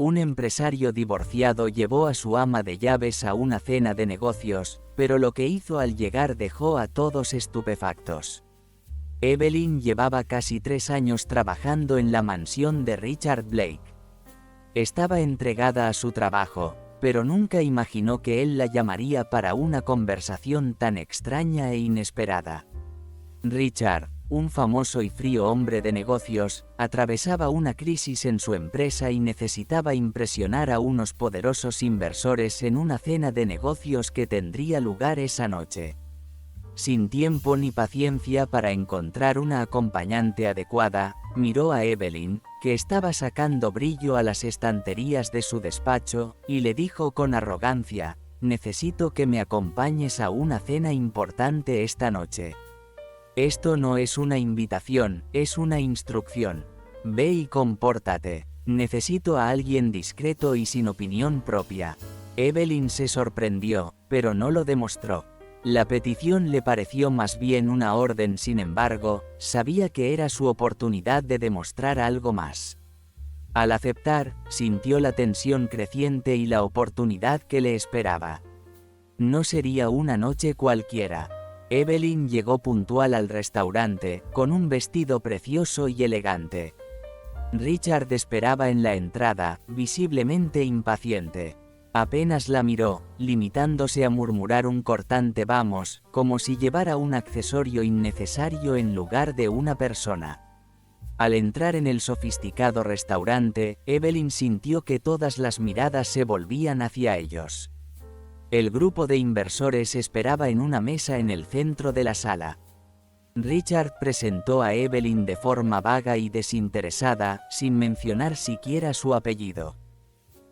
Un empresario divorciado llevó a su ama de llaves a una cena de negocios, pero lo que hizo al llegar dejó a todos estupefactos. Evelyn llevaba casi 3 años trabajando en la mansión de Richard Blake. Estaba entregada a su trabajo, pero nunca imaginó que él la llamaría para una conversación tan extraña e inesperada. Richard, un famoso y frío hombre de negocios, atravesaba una crisis en su empresa y necesitaba impresionar a unos poderosos inversores en una cena de negocios que tendría lugar esa noche. Sin tiempo ni paciencia para encontrar una acompañante adecuada, miró a Evelyn, que estaba sacando brillo a las estanterías de su despacho, y le dijo con arrogancia: «Necesito que me acompañes a una cena importante esta noche. Esto no es una invitación, es una instrucción. Ve y compórtate. Necesito a alguien discreto y sin opinión propia». Evelyn se sorprendió, pero no lo demostró. La petición le pareció más bien una orden, sin embargo, sabía que era su oportunidad de demostrar algo más. Al aceptar, sintió la tensión creciente y la oportunidad que le esperaba. No sería una noche cualquiera. Evelyn llegó puntual al restaurante, con un vestido precioso y elegante. Richard esperaba en la entrada, visiblemente impaciente. Apenas la miró, limitándose a murmurar un cortante «vamos», como si llevara un accesorio innecesario en lugar de una persona. Al entrar en el sofisticado restaurante, Evelyn sintió que todas las miradas se volvían hacia ellos. El grupo de inversores esperaba en una mesa en el centro de la sala. Richard presentó a Evelyn de forma vaga y desinteresada, sin mencionar siquiera su apellido.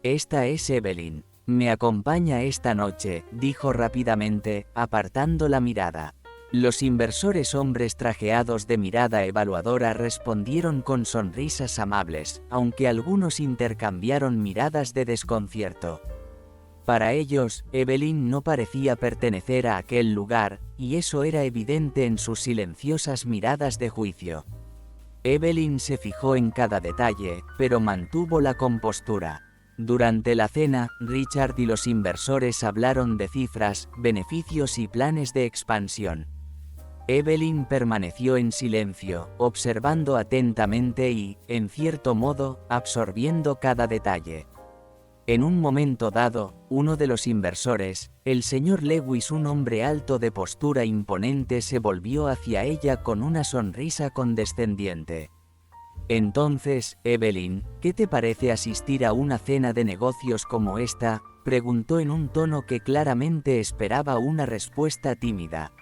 «Esta es Evelyn. Me acompaña esta noche», dijo rápidamente, apartando la mirada. Los inversores, hombres trajeados de mirada evaluadora, respondieron con sonrisas amables, aunque algunos intercambiaron miradas de desconcierto. Para ellos, Evelyn no parecía pertenecer a aquel lugar, y eso era evidente en sus silenciosas miradas de juicio. Evelyn se fijó en cada detalle, pero mantuvo la compostura. Durante la cena, Richard y los inversores hablaron de cifras, beneficios y planes de expansión. Evelyn permaneció en silencio, observando atentamente y, en cierto modo, absorbiendo cada detalle. En un momento dado, uno de los inversores, el señor Lewis, un hombre alto de postura imponente, se volvió hacia ella con una sonrisa condescendiente. «Entonces, Evelyn, ¿qué te parece asistir a una cena de negocios como esta?», preguntó en un tono que claramente esperaba una respuesta tímida.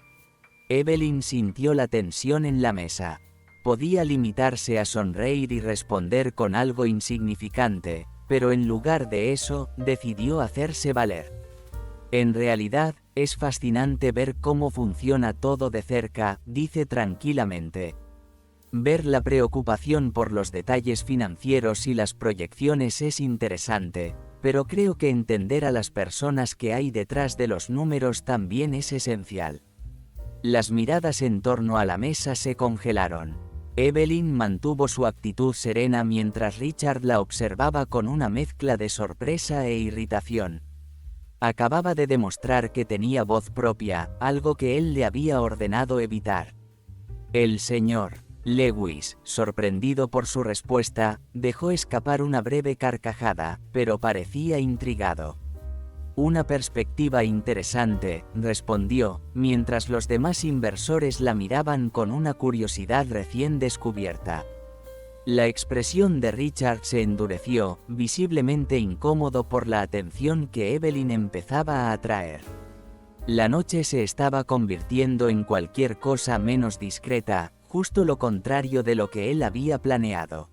Evelyn sintió la tensión en la mesa. Podía limitarse a sonreír y responder con algo insignificante, pero en lugar de eso, decidió hacerse valer. «En realidad, es fascinante ver cómo funciona todo de cerca», dice tranquilamente. «Ver la preocupación por los detalles financieros y las proyecciones es interesante, pero creo que entender a las personas que hay detrás de los números también es esencial». Las miradas en torno a la mesa se congelaron. Evelyn mantuvo su actitud serena mientras Richard la observaba con una mezcla de sorpresa e irritación. Acababa de demostrar que tenía voz propia, algo que él le había ordenado evitar. El señor Lewis, sorprendido por su respuesta, dejó escapar una breve carcajada, pero parecía intrigado. «Una perspectiva interesante», respondió, mientras los demás inversores la miraban con una curiosidad recién descubierta. La expresión de Richard se endureció, visiblemente incómodo por la atención que Evelyn empezaba a atraer. La noche se estaba convirtiendo en cualquier cosa menos discreta, justo lo contrario de lo que él había planeado.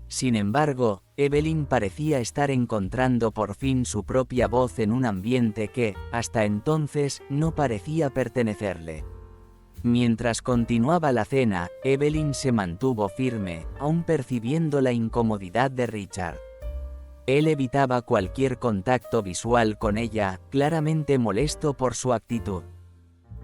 Sin embargo, Evelyn parecía estar encontrando por fin su propia voz en un ambiente que, hasta entonces, no parecía pertenecerle. Mientras continuaba la cena, Evelyn se mantuvo firme, aún percibiendo la incomodidad de Richard. Él evitaba cualquier contacto visual con ella, claramente molesto por su actitud.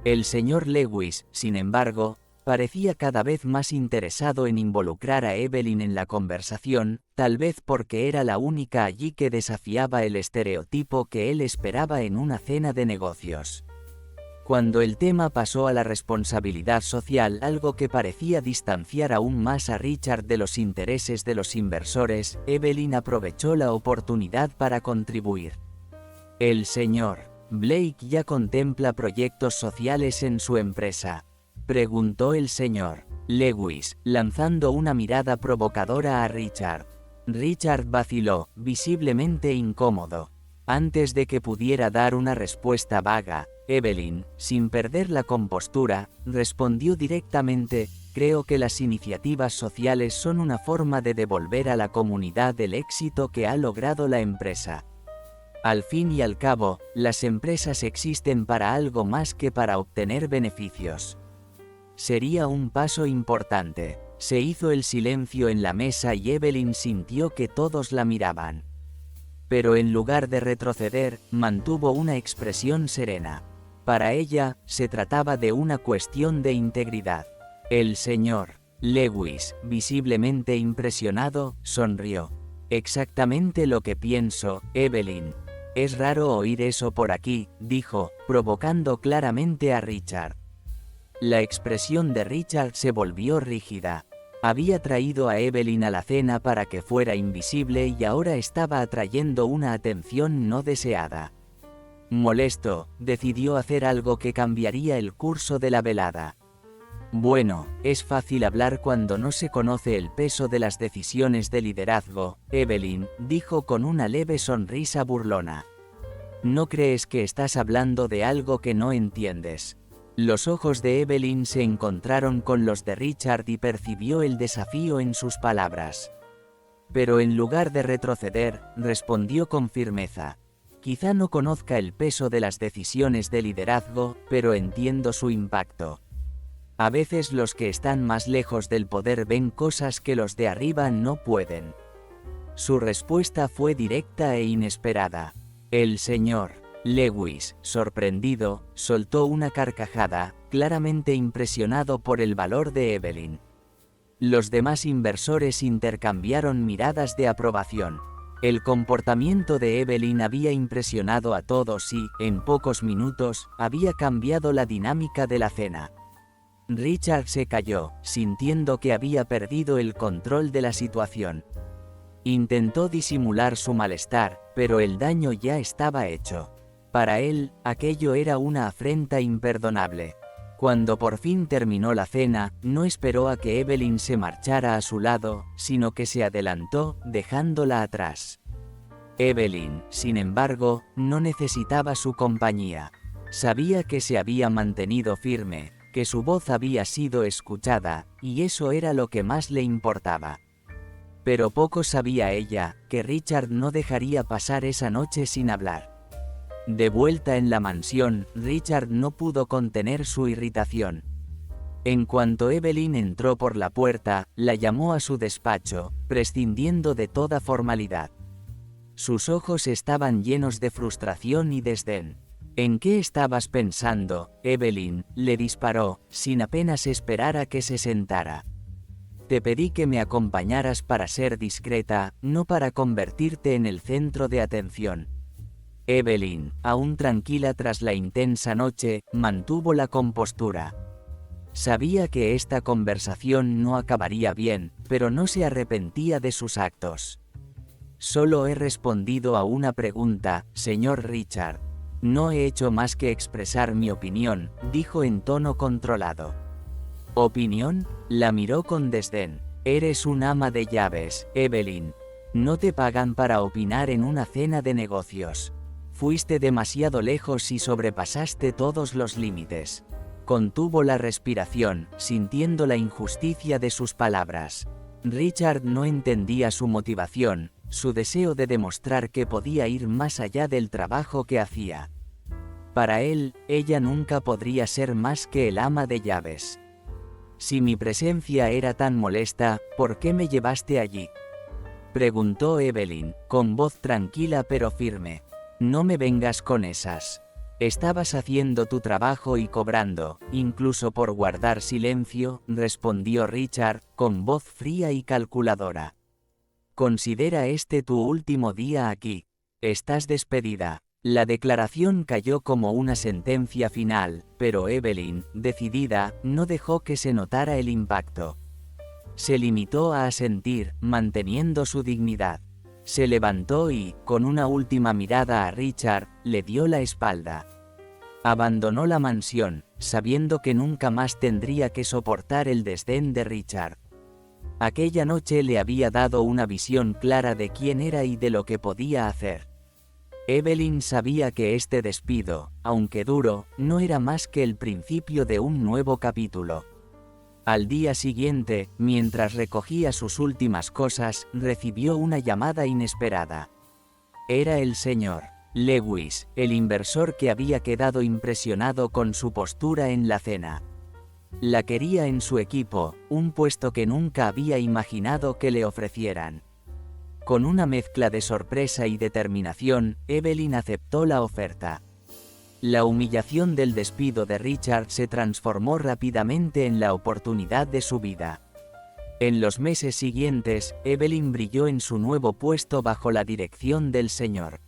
El señor Lewis, sin embargo, Parecía cada vez más interesado en involucrar a Evelyn en la conversación, tal vez porque era la única allí que desafiaba el estereotipo que él esperaba en una cena de negocios. Cuando el tema pasó a la responsabilidad social, algo que parecía distanciar aún más a Richard de los intereses de los inversores, Evelyn aprovechó la oportunidad para contribuir. El señor Blake ya contempla proyectos sociales en su empresa, preguntó el señor Lewis, lanzando una mirada provocadora a Richard. Richard vaciló, visiblemente incómodo. Antes de que pudiera dar una respuesta vaga, Evelyn, sin perder la compostura, respondió directamente: creo que las iniciativas sociales son una forma de devolver a la comunidad el éxito que ha logrado la empresa. Al fin y al cabo, las empresas existen para algo más que para obtener beneficios. Sería un paso importante. Se hizo el silencio en la mesa y Evelyn sintió que todos la miraban. Pero en lugar de retroceder, mantuvo una expresión serena. Para ella, se trataba de una cuestión de integridad. El señor Lewis, visiblemente impresionado, sonrió. Exactamente lo que pienso, Evelyn. Es raro oír eso por aquí, dijo, provocando claramente a Richard. La expresión de Richard se volvió rígida. Había traído a Evelyn a la cena para que fuera invisible y ahora estaba atrayendo una atención no deseada. Molesto, decidió hacer algo que cambiaría el curso de la velada. Bueno, es fácil hablar cuando no se conoce el peso de las decisiones de liderazgo, Evelyn, dijo con una leve sonrisa burlona. ¿No crees que estás hablando de algo que no entiendes? Los ojos de Evelyn se encontraron con los de Richard y percibió el desafío en sus palabras. Pero en lugar de retroceder, respondió con firmeza. Quizá no conozca el peso de las decisiones de liderazgo, pero entiendo su impacto. A veces los que están más lejos del poder ven cosas que los de arriba no pueden. Su respuesta fue directa e inesperada. El señor Lewis, sorprendido, soltó una carcajada, claramente impresionado por el valor de Evelyn. Los demás inversores intercambiaron miradas de aprobación. El comportamiento de Evelyn había impresionado a todos y, en pocos minutos, había cambiado la dinámica de la cena. Richard se calló, sintiendo que había perdido el control de la situación. Intentó disimular su malestar, pero el daño ya estaba hecho. Para él, aquello era una afrenta imperdonable. Cuando por fin terminó la cena, no esperó a que Evelyn se marchara a su lado, sino que se adelantó, dejándola atrás. Evelyn, sin embargo, no necesitaba su compañía. Sabía que se había mantenido firme, que su voz había sido escuchada, y eso era lo que más le importaba. Pero poco sabía ella, que Richard no dejaría pasar esa noche sin hablar. De vuelta en la mansión, Richard no pudo contener su irritación. En cuanto Evelyn entró por la puerta, la llamó a su despacho, prescindiendo de toda formalidad. Sus ojos estaban llenos de frustración y desdén. ¿En qué estabas pensando, Evelyn?, le disparó, sin apenas esperar a que se sentara. Te pedí que me acompañaras para ser discreta, no para convertirte en el centro de atención. Evelyn, aún tranquila tras la intensa noche, mantuvo la compostura. Sabía que esta conversación no acabaría bien, pero no se arrepentía de sus actos. Solo he respondido a una pregunta, señor Richard. No he hecho más que expresar mi opinión, dijo en tono controlado. ¿Opinión? La miró con desdén. Eres un ama de llaves, Evelyn. No te pagan para opinar en una cena de negocios. Fuiste demasiado lejos y sobrepasaste todos los límites. Contuvo la respiración, sintiendo la injusticia de sus palabras. Richard no entendía su motivación, su deseo de demostrar que podía ir más allá del trabajo que hacía. Para él, ella nunca podría ser más que el ama de llaves. Si mi presencia era tan molesta, ¿por qué me llevaste allí?, preguntó Evelyn, con voz tranquila pero firme. No me vengas con esas. Estabas haciendo tu trabajo y cobrando, incluso por guardar silencio, respondió Richard, con voz fría y calculadora. Considera este tu último día aquí. Estás despedida. La declaración cayó como una sentencia final, pero Evelyn, decidida, no dejó que se notara el impacto. Se limitó a asentir, manteniendo su dignidad. Se levantó y, con una última mirada a Richard, le dio la espalda. Abandonó la mansión, sabiendo que nunca más tendría que soportar el desdén de Richard. Aquella noche le había dado una visión clara de quién era y de lo que podía hacer. Evelyn sabía que este despido, aunque duro, no era más que el principio de un nuevo capítulo. Al día siguiente, mientras recogía sus últimas cosas, recibió una llamada inesperada. Era el señor Lewis, el inversor que había quedado impresionado con su postura en la cena. La quería en su equipo, un puesto que nunca había imaginado que le ofrecieran. Con una mezcla de sorpresa y determinación, Evelyn aceptó la oferta. La humillación del despido de Richard se transformó rápidamente en la oportunidad de su vida. En los meses siguientes, Evelyn brilló en su nuevo puesto bajo la dirección del señor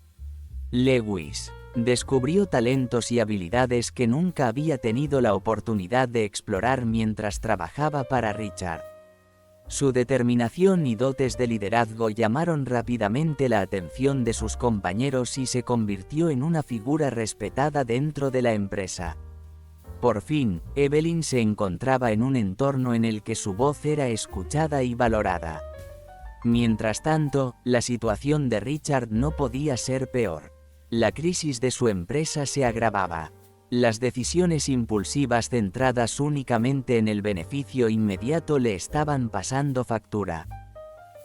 Lewis. Descubrió talentos y habilidades que nunca había tenido la oportunidad de explorar mientras trabajaba para Richard. Su determinación y dotes de liderazgo llamaron rápidamente la atención de sus compañeros y se convirtió en una figura respetada dentro de la empresa. Por fin, Evelyn se encontraba en un entorno en el que su voz era escuchada y valorada. Mientras tanto, la situación de Richard no podía ser peor. La crisis de su empresa se agravaba. Las decisiones impulsivas centradas únicamente en el beneficio inmediato le estaban pasando factura.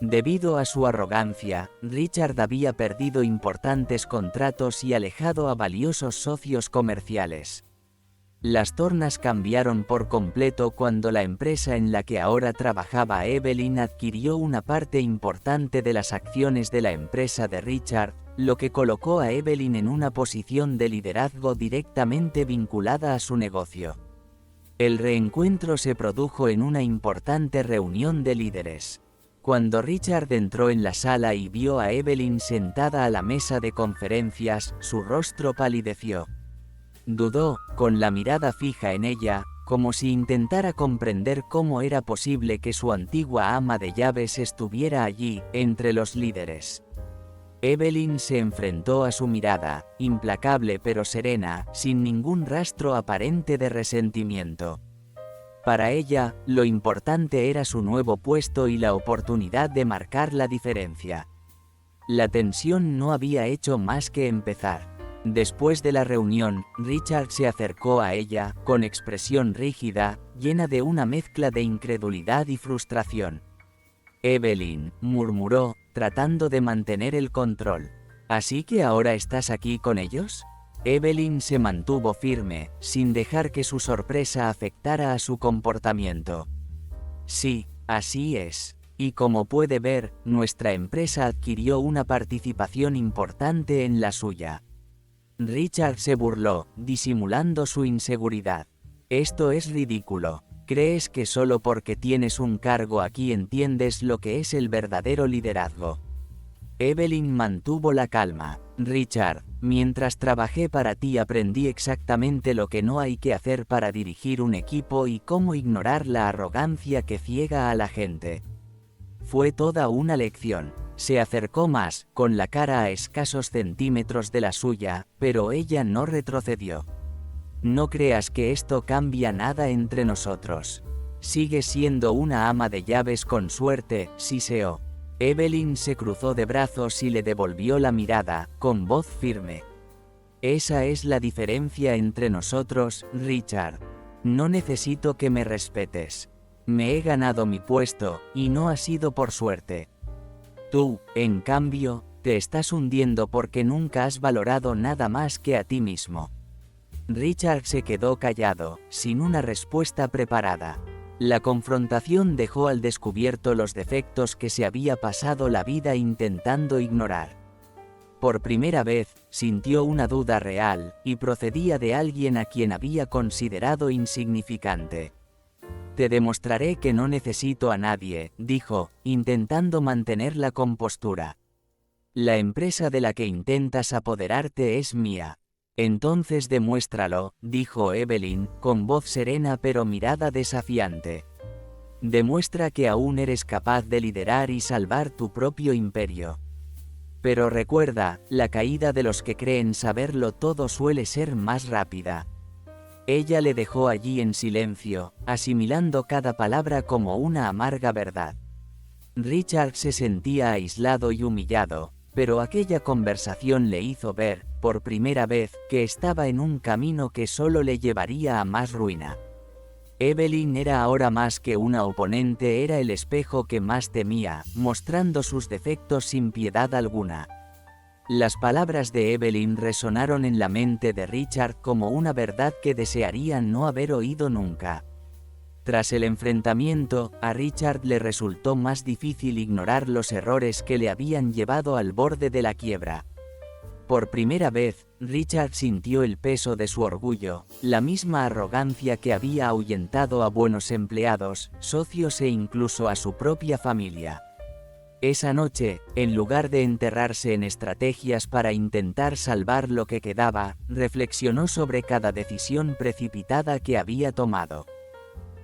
Debido a su arrogancia, Richard había perdido importantes contratos y alejado a valiosos socios comerciales. Las tornas cambiaron por completo cuando la empresa en la que ahora trabajaba Evelyn adquirió una parte importante de las acciones de la empresa de Richard, lo que colocó a Evelyn en una posición de liderazgo directamente vinculada a su negocio. El reencuentro se produjo en una importante reunión de líderes. Cuando Richard entró en la sala y vio a Evelyn sentada a la mesa de conferencias, su rostro palideció. Dudó, con la mirada fija en ella, como si intentara comprender cómo era posible que su antigua ama de llaves estuviera allí, entre los líderes. Evelyn se enfrentó a su mirada, implacable pero serena, sin ningún rastro aparente de resentimiento. Para ella, lo importante era su nuevo puesto y la oportunidad de marcar la diferencia. La tensión no había hecho más que empezar. Después de la reunión, Richard se acercó a ella, con expresión rígida, llena de una mezcla de incredulidad y frustración. Evelyn, murmuró, tratando de mantener el control. ¿Así que ahora estás aquí con ellos? Evelyn se mantuvo firme, sin dejar que su sorpresa afectara a su comportamiento. Sí, así es. Y como puede ver, nuestra empresa adquirió una participación importante en la suya. Richard se burló, disimulando su inseguridad. Esto es ridículo. ¿Crees que solo porque tienes un cargo aquí entiendes lo que es el verdadero liderazgo? Evelyn mantuvo la calma. Richard, mientras trabajé para ti aprendí exactamente lo que no hay que hacer para dirigir un equipo y cómo ignorar la arrogancia que ciega a la gente. Fue toda una lección. Se acercó más, con la cara a escasos centímetros de la suya, pero ella no retrocedió. No creas que esto cambia nada entre nosotros. Sigue siendo una ama de llaves con suerte, siseó. Evelyn se cruzó de brazos y le devolvió la mirada, con voz firme. Esa es la diferencia entre nosotros, Richard. No necesito que me respetes. Me he ganado mi puesto, y no ha sido por suerte. Tú, en cambio, te estás hundiendo porque nunca has valorado nada más que a ti mismo. Richard se quedó callado, sin una respuesta preparada. La confrontación dejó al descubierto los defectos que se había pasado la vida intentando ignorar. Por primera vez, sintió una duda real, y procedía de alguien a quien había considerado insignificante. «Te demostraré que no necesito a nadie», dijo, intentando mantener la compostura. «La empresa de la que intentas apoderarte es mía». «Entonces demuéstralo», dijo Evelyn, con voz serena pero mirada desafiante. «Demuestra que aún eres capaz de liderar y salvar tu propio imperio. Pero recuerda, la caída de los que creen saberlo todo suele ser más rápida». Ella le dejó allí en silencio, asimilando cada palabra como una amarga verdad. Richard se sentía aislado y humillado, pero aquella conversación le hizo ver, por primera vez, que estaba en un camino que solo le llevaría a más ruina. Evelyn era ahora más que una oponente, era el espejo que más temía, mostrando sus defectos sin piedad alguna. Las palabras de Evelyn resonaron en la mente de Richard como una verdad que desearía no haber oído nunca. Tras el enfrentamiento, a Richard le resultó más difícil ignorar los errores que le habían llevado al borde de la quiebra. Por primera vez, Richard sintió el peso de su orgullo, la misma arrogancia que había ahuyentado a buenos empleados, socios e incluso a su propia familia. Esa noche, en lugar de enterrarse en estrategias para intentar salvar lo que quedaba, reflexionó sobre cada decisión precipitada que había tomado.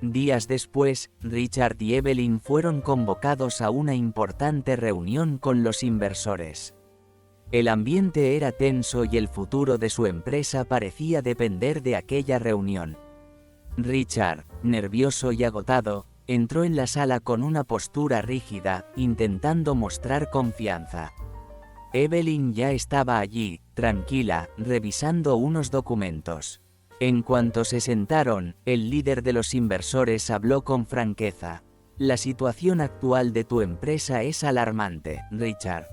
Días después, Richard y Evelyn fueron convocados a una importante reunión con los inversores. El ambiente era tenso y el futuro de su empresa parecía depender de aquella reunión. Richard, nervioso y agotado, entró en la sala con una postura rígida, intentando mostrar confianza. Evelyn ya estaba allí, tranquila, revisando unos documentos. En cuanto se sentaron, el líder de los inversores habló con franqueza. «La situación actual de tu empresa es alarmante, Richard.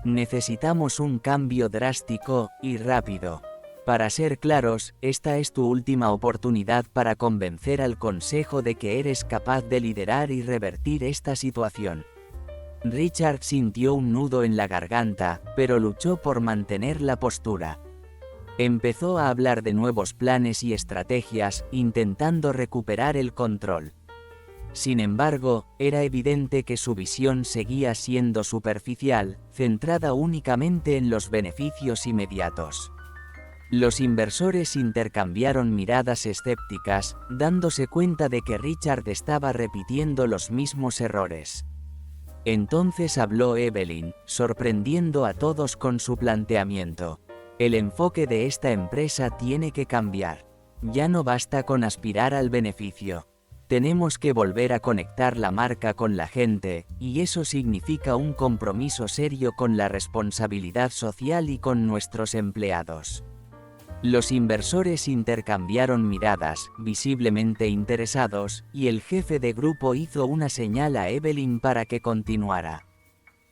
Necesitamos un cambio drástico y rápido. Para ser claros, esta es tu última oportunidad para convencer al Consejo de que eres capaz de liderar y revertir esta situación». Richard sintió un nudo en la garganta, pero luchó por mantener la postura. Empezó a hablar de nuevos planes y estrategias, intentando recuperar el control. Sin embargo, era evidente que su visión seguía siendo superficial, centrada únicamente en los beneficios inmediatos. Los inversores intercambiaron miradas escépticas, dándose cuenta de que Richard estaba repitiendo los mismos errores. Entonces habló Evelyn, sorprendiendo a todos con su planteamiento. «El enfoque de esta empresa tiene que cambiar. Ya no basta con aspirar al beneficio. Tenemos que volver a conectar la marca con la gente, y eso significa un compromiso serio con la responsabilidad social y con nuestros empleados». Los inversores intercambiaron miradas, visiblemente interesados, y el jefe de grupo hizo una señal a Evelyn para que continuara.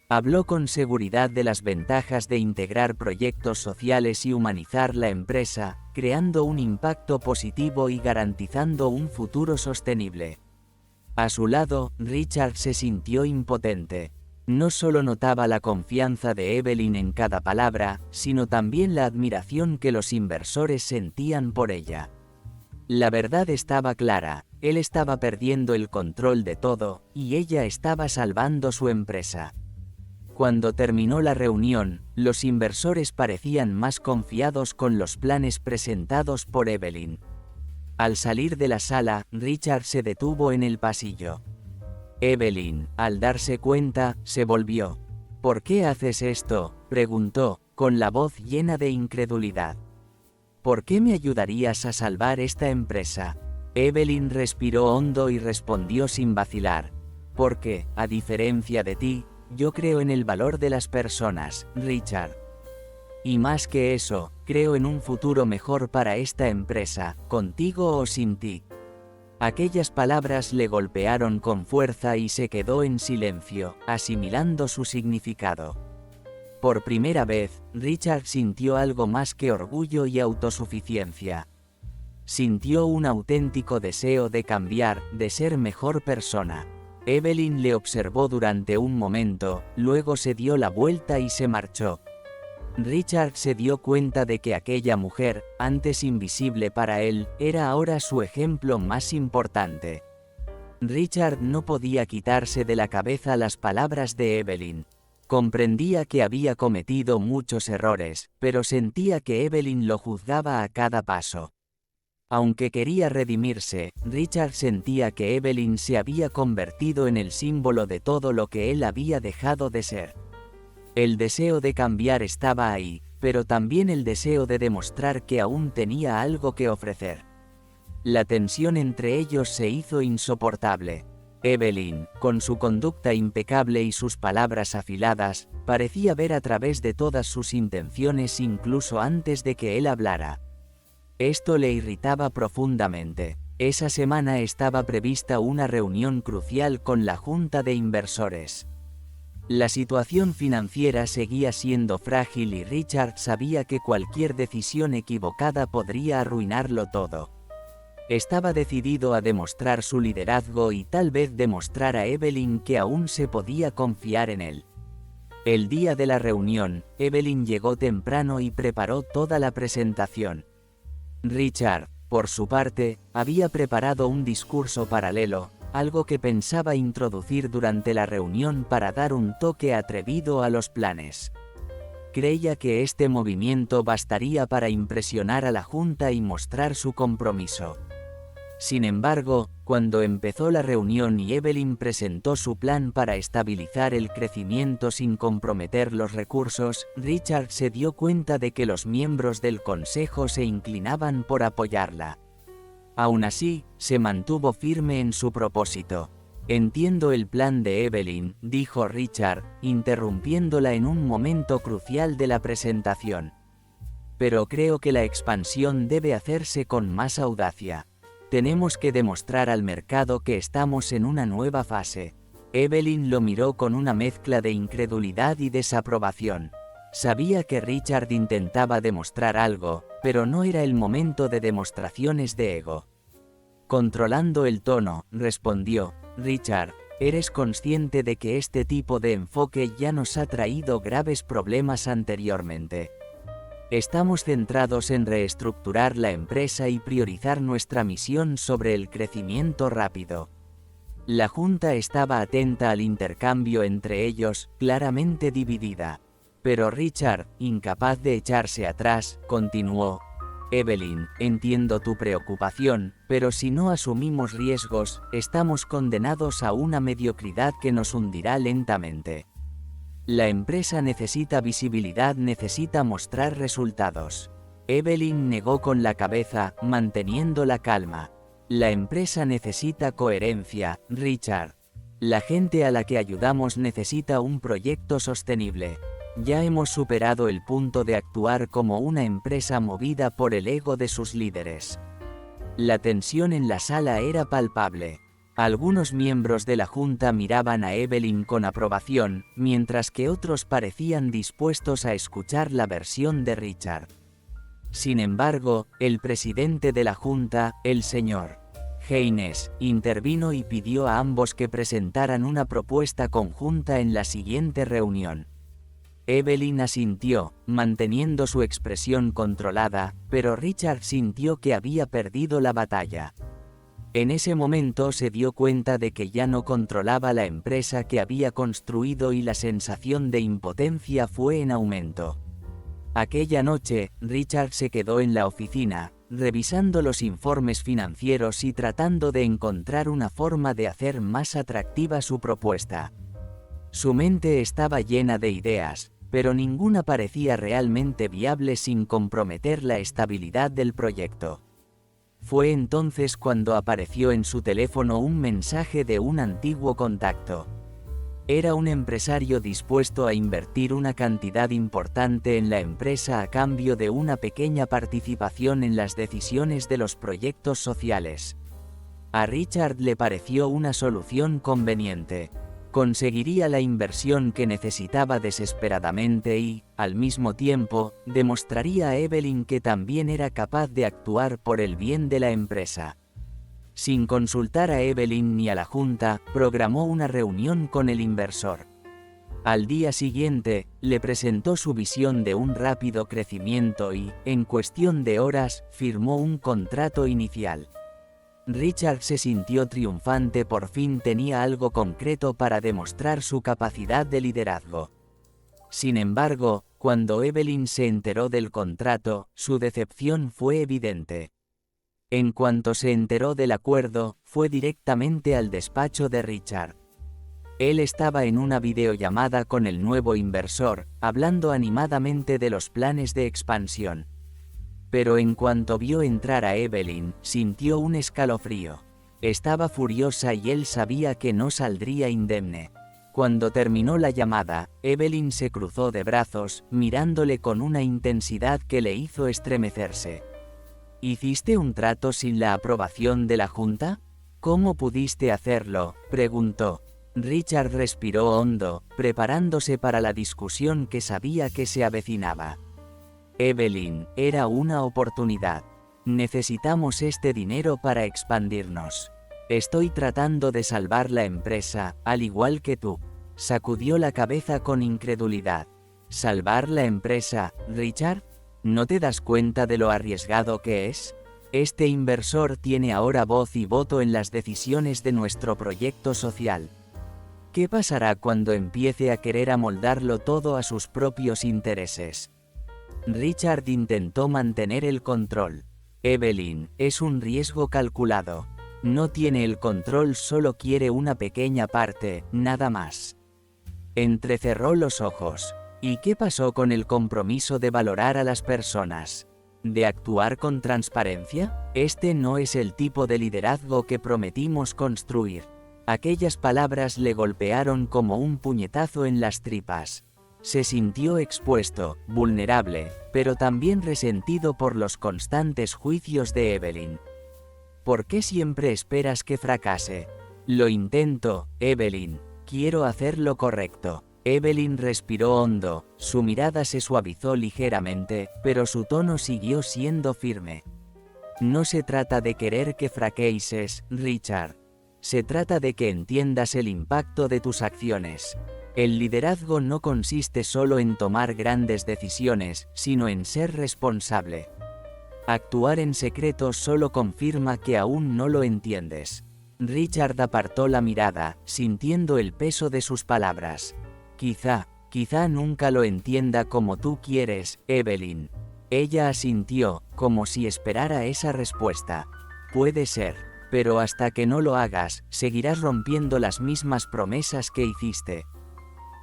Habló con seguridad de las ventajas de integrar proyectos sociales y humanizar la empresa, creando un impacto positivo y garantizando un futuro sostenible. A su lado, Richard se sintió impotente. No solo notaba la confianza de Evelyn en cada palabra, sino también la admiración que los inversores sentían por ella. La verdad estaba clara, él estaba perdiendo el control de todo, y ella estaba salvando su empresa. Cuando terminó la reunión, los inversores parecían más confiados con los planes presentados por Evelyn. Al salir de la sala, Richard se detuvo en el pasillo. Evelyn, al darse cuenta, se volvió. «¿Por qué haces esto?», preguntó, con la voz llena de incredulidad. «¿Por qué me ayudarías a salvar esta empresa?». Evelyn respiró hondo y respondió sin vacilar. «Porque, a diferencia de ti, yo creo en el valor de las personas, Richard. Y más que eso, creo en un futuro mejor para esta empresa, contigo o sin ti». Aquellas palabras le golpearon con fuerza y se quedó en silencio, asimilando su significado. Por primera vez, Richard sintió algo más que orgullo y autosuficiencia. Sintió un auténtico deseo de cambiar, de ser mejor persona. Evelyn le observó durante un momento, luego se dio la vuelta y se marchó. Richard se dio cuenta de que aquella mujer, antes invisible para él, era ahora su ejemplo más importante. Richard no podía quitarse de la cabeza las palabras de Evelyn. Comprendía que había cometido muchos errores, pero sentía que Evelyn lo juzgaba a cada paso. Aunque quería redimirse, Richard sentía que Evelyn se había convertido en el símbolo de todo lo que él había dejado de ser. El deseo de cambiar estaba ahí, pero también el deseo de demostrar que aún tenía algo que ofrecer. La tensión entre ellos se hizo insoportable. Evelyn, con su conducta impecable y sus palabras afiladas, parecía ver a través de todas sus intenciones incluso antes de que él hablara. Esto le irritaba profundamente. Esa semana estaba prevista una reunión crucial con la Junta de Inversores. La situación financiera seguía siendo frágil y Richard sabía que cualquier decisión equivocada podría arruinarlo todo. Estaba decidido a demostrar su liderazgo y tal vez demostrar a Evelyn que aún se podía confiar en él. El día de la reunión, Evelyn llegó temprano y preparó toda la presentación. Richard, por su parte, había preparado un discurso paralelo, algo que pensaba introducir durante la reunión para dar un toque atrevido a los planes. Creía que este movimiento bastaría para impresionar a la Junta y mostrar su compromiso. Sin embargo, cuando empezó la reunión y Evelyn presentó su plan para estabilizar el crecimiento sin comprometer los recursos, Richard se dio cuenta de que los miembros del consejo se inclinaban por apoyarla. Aún así, se mantuvo firme en su propósito. «Entiendo el plan de Evelyn», dijo Richard, interrumpiéndola en un momento crucial de la presentación. «Pero creo que la expansión debe hacerse con más audacia. Tenemos que demostrar al mercado que estamos en una nueva fase». Evelyn lo miró con una mezcla de incredulidad y desaprobación. Sabía que Richard intentaba demostrar algo, pero no era el momento de demostraciones de ego. Controlando el tono, respondió: «Richard, ¿eres consciente de que este tipo de enfoque ya nos ha traído graves problemas anteriormente? Estamos centrados en reestructurar la empresa y priorizar nuestra misión sobre el crecimiento rápido». La Junta estaba atenta al intercambio entre ellos, claramente dividida. Pero Richard, incapaz de echarse atrás, continuó: «Evelyn, entiendo tu preocupación, pero si no asumimos riesgos, estamos condenados a una mediocridad que nos hundirá lentamente. La empresa necesita visibilidad, necesita mostrar resultados». Evelyn negó con la cabeza, manteniendo la calma. «La empresa necesita coherencia, Richard. La gente a la que ayudamos necesita un proyecto sostenible. Ya hemos superado el punto de actuar como una empresa movida por el ego de sus líderes». La tensión en la sala era palpable. Algunos miembros de la Junta miraban a Evelyn con aprobación, mientras que otros parecían dispuestos a escuchar la versión de Richard. Sin embargo, el presidente de la Junta, el señor Haynes, intervino y pidió a ambos que presentaran una propuesta conjunta en la siguiente reunión. Evelyn asintió, manteniendo su expresión controlada, pero Richard sintió que había perdido la batalla. En ese momento se dio cuenta de que ya no controlaba la empresa que había construido y la sensación de impotencia fue en aumento. Aquella noche, Richard se quedó en la oficina, revisando los informes financieros y tratando de encontrar una forma de hacer más atractiva su propuesta. Su mente estaba llena de ideas, pero ninguna parecía realmente viable sin comprometer la estabilidad del proyecto. Fue entonces cuando apareció en su teléfono un mensaje de un antiguo contacto. Era un empresario dispuesto a invertir una cantidad importante en la empresa a cambio de una pequeña participación en las decisiones de los proyectos sociales. A Richard le pareció una solución conveniente. Conseguiría la inversión que necesitaba desesperadamente y, al mismo tiempo, demostraría a Evelyn que también era capaz de actuar por el bien de la empresa. Sin consultar a Evelyn ni a la Junta, programó una reunión con el inversor. Al día siguiente, le presentó su visión de un rápido crecimiento y, en cuestión de horas, firmó un contrato inicial. Richard se sintió triunfante, por fin tenía algo concreto para demostrar su capacidad de liderazgo. Sin embargo, cuando Evelyn se enteró del contrato, su decepción fue evidente. En cuanto se enteró del acuerdo, fue directamente al despacho de Richard. Él estaba en una videollamada con el nuevo inversor, hablando animadamente de los planes de expansión. Pero en cuanto vio entrar a Evelyn, sintió un escalofrío. Estaba furiosa y él sabía que no saldría indemne. Cuando terminó la llamada, Evelyn se cruzó de brazos, mirándole con una intensidad que le hizo estremecerse. ¿Hiciste un trato sin la aprobación de la Junta? ¿Cómo pudiste hacerlo?, preguntó. Richard respiró hondo, preparándose para la discusión que sabía que se avecinaba. Evelyn, era una oportunidad. Necesitamos este dinero para expandirnos. Estoy tratando de salvar la empresa, al igual que tú. Sacudió la cabeza con incredulidad. ¿Salvar la empresa, Richard? ¿No te das cuenta de lo arriesgado que es? Este inversor tiene ahora voz y voto en las decisiones de nuestro proyecto social. ¿Qué pasará cuando empiece a querer amoldarlo todo a sus propios intereses? Richard intentó mantener el control. Evelyn, es un riesgo calculado. No tiene el control, solo quiere una pequeña parte, nada más. Entrecerró los ojos. ¿Y qué pasó con el compromiso de valorar a las personas? ¿De actuar con transparencia? Este no es el tipo de liderazgo que prometimos construir. Aquellas palabras le golpearon como un puñetazo en las tripas. Se sintió expuesto, vulnerable, pero también resentido por los constantes juicios de Evelyn. ¿Por qué siempre esperas que fracase? Lo intento, Evelyn. Quiero hacer lo correcto. Evelyn respiró hondo, su mirada se suavizó ligeramente, pero su tono siguió siendo firme. No se trata de querer que fracases, Richard. Se trata de que entiendas el impacto de tus acciones. El liderazgo no consiste solo en tomar grandes decisiones, sino en ser responsable. Actuar en secreto solo confirma que aún no lo entiendes. Richard apartó la mirada, sintiendo el peso de sus palabras. Quizá nunca lo entienda como tú quieres, Evelyn. Ella asintió, como si esperara esa respuesta. Puede ser, pero hasta que no lo hagas, seguirás rompiendo las mismas promesas que hiciste.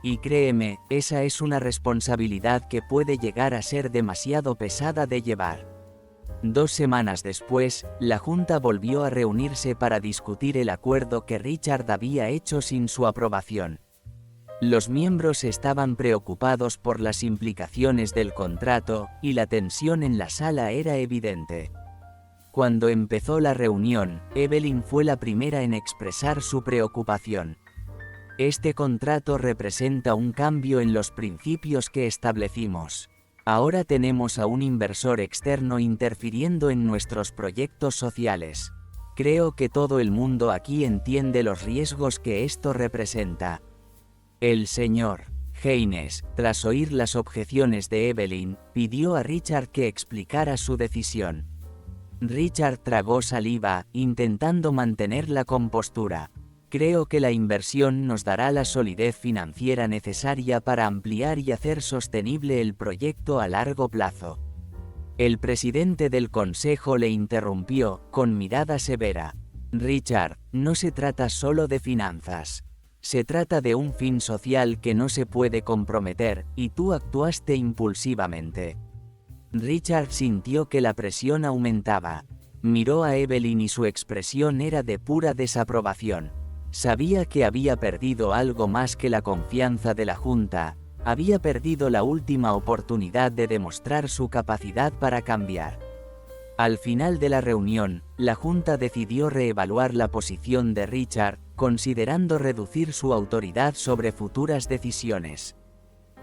Y créeme, esa es una responsabilidad que puede llegar a ser demasiado pesada de llevar. 2 semanas después, la Junta volvió a reunirse para discutir el acuerdo que Richard había hecho sin su aprobación. Los miembros estaban preocupados por las implicaciones del contrato, y la tensión en la sala era evidente. Cuando empezó la reunión, Evelyn fue la primera en expresar su preocupación. Este contrato representa un cambio en los principios que establecimos. Ahora tenemos a un inversor externo interfiriendo en nuestros proyectos sociales. Creo que todo el mundo aquí entiende los riesgos que esto representa. El señor Haynes, tras oír las objeciones de Evelyn, pidió a Richard que explicara su decisión. Richard tragó saliva, intentando mantener la compostura. Creo que la inversión nos dará la solidez financiera necesaria para ampliar y hacer sostenible el proyecto a largo plazo. El presidente del consejo le interrumpió, con mirada severa. Richard, no se trata solo de finanzas. Se trata de un fin social que no se puede comprometer, y tú actuaste impulsivamente. Richard sintió que la presión aumentaba. Miró a Evelyn y su expresión era de pura desaprobación. Sabía que había perdido algo más que la confianza de la Junta, había perdido la última oportunidad de demostrar su capacidad para cambiar. Al final de la reunión, la Junta decidió reevaluar la posición de Richard, considerando reducir su autoridad sobre futuras decisiones.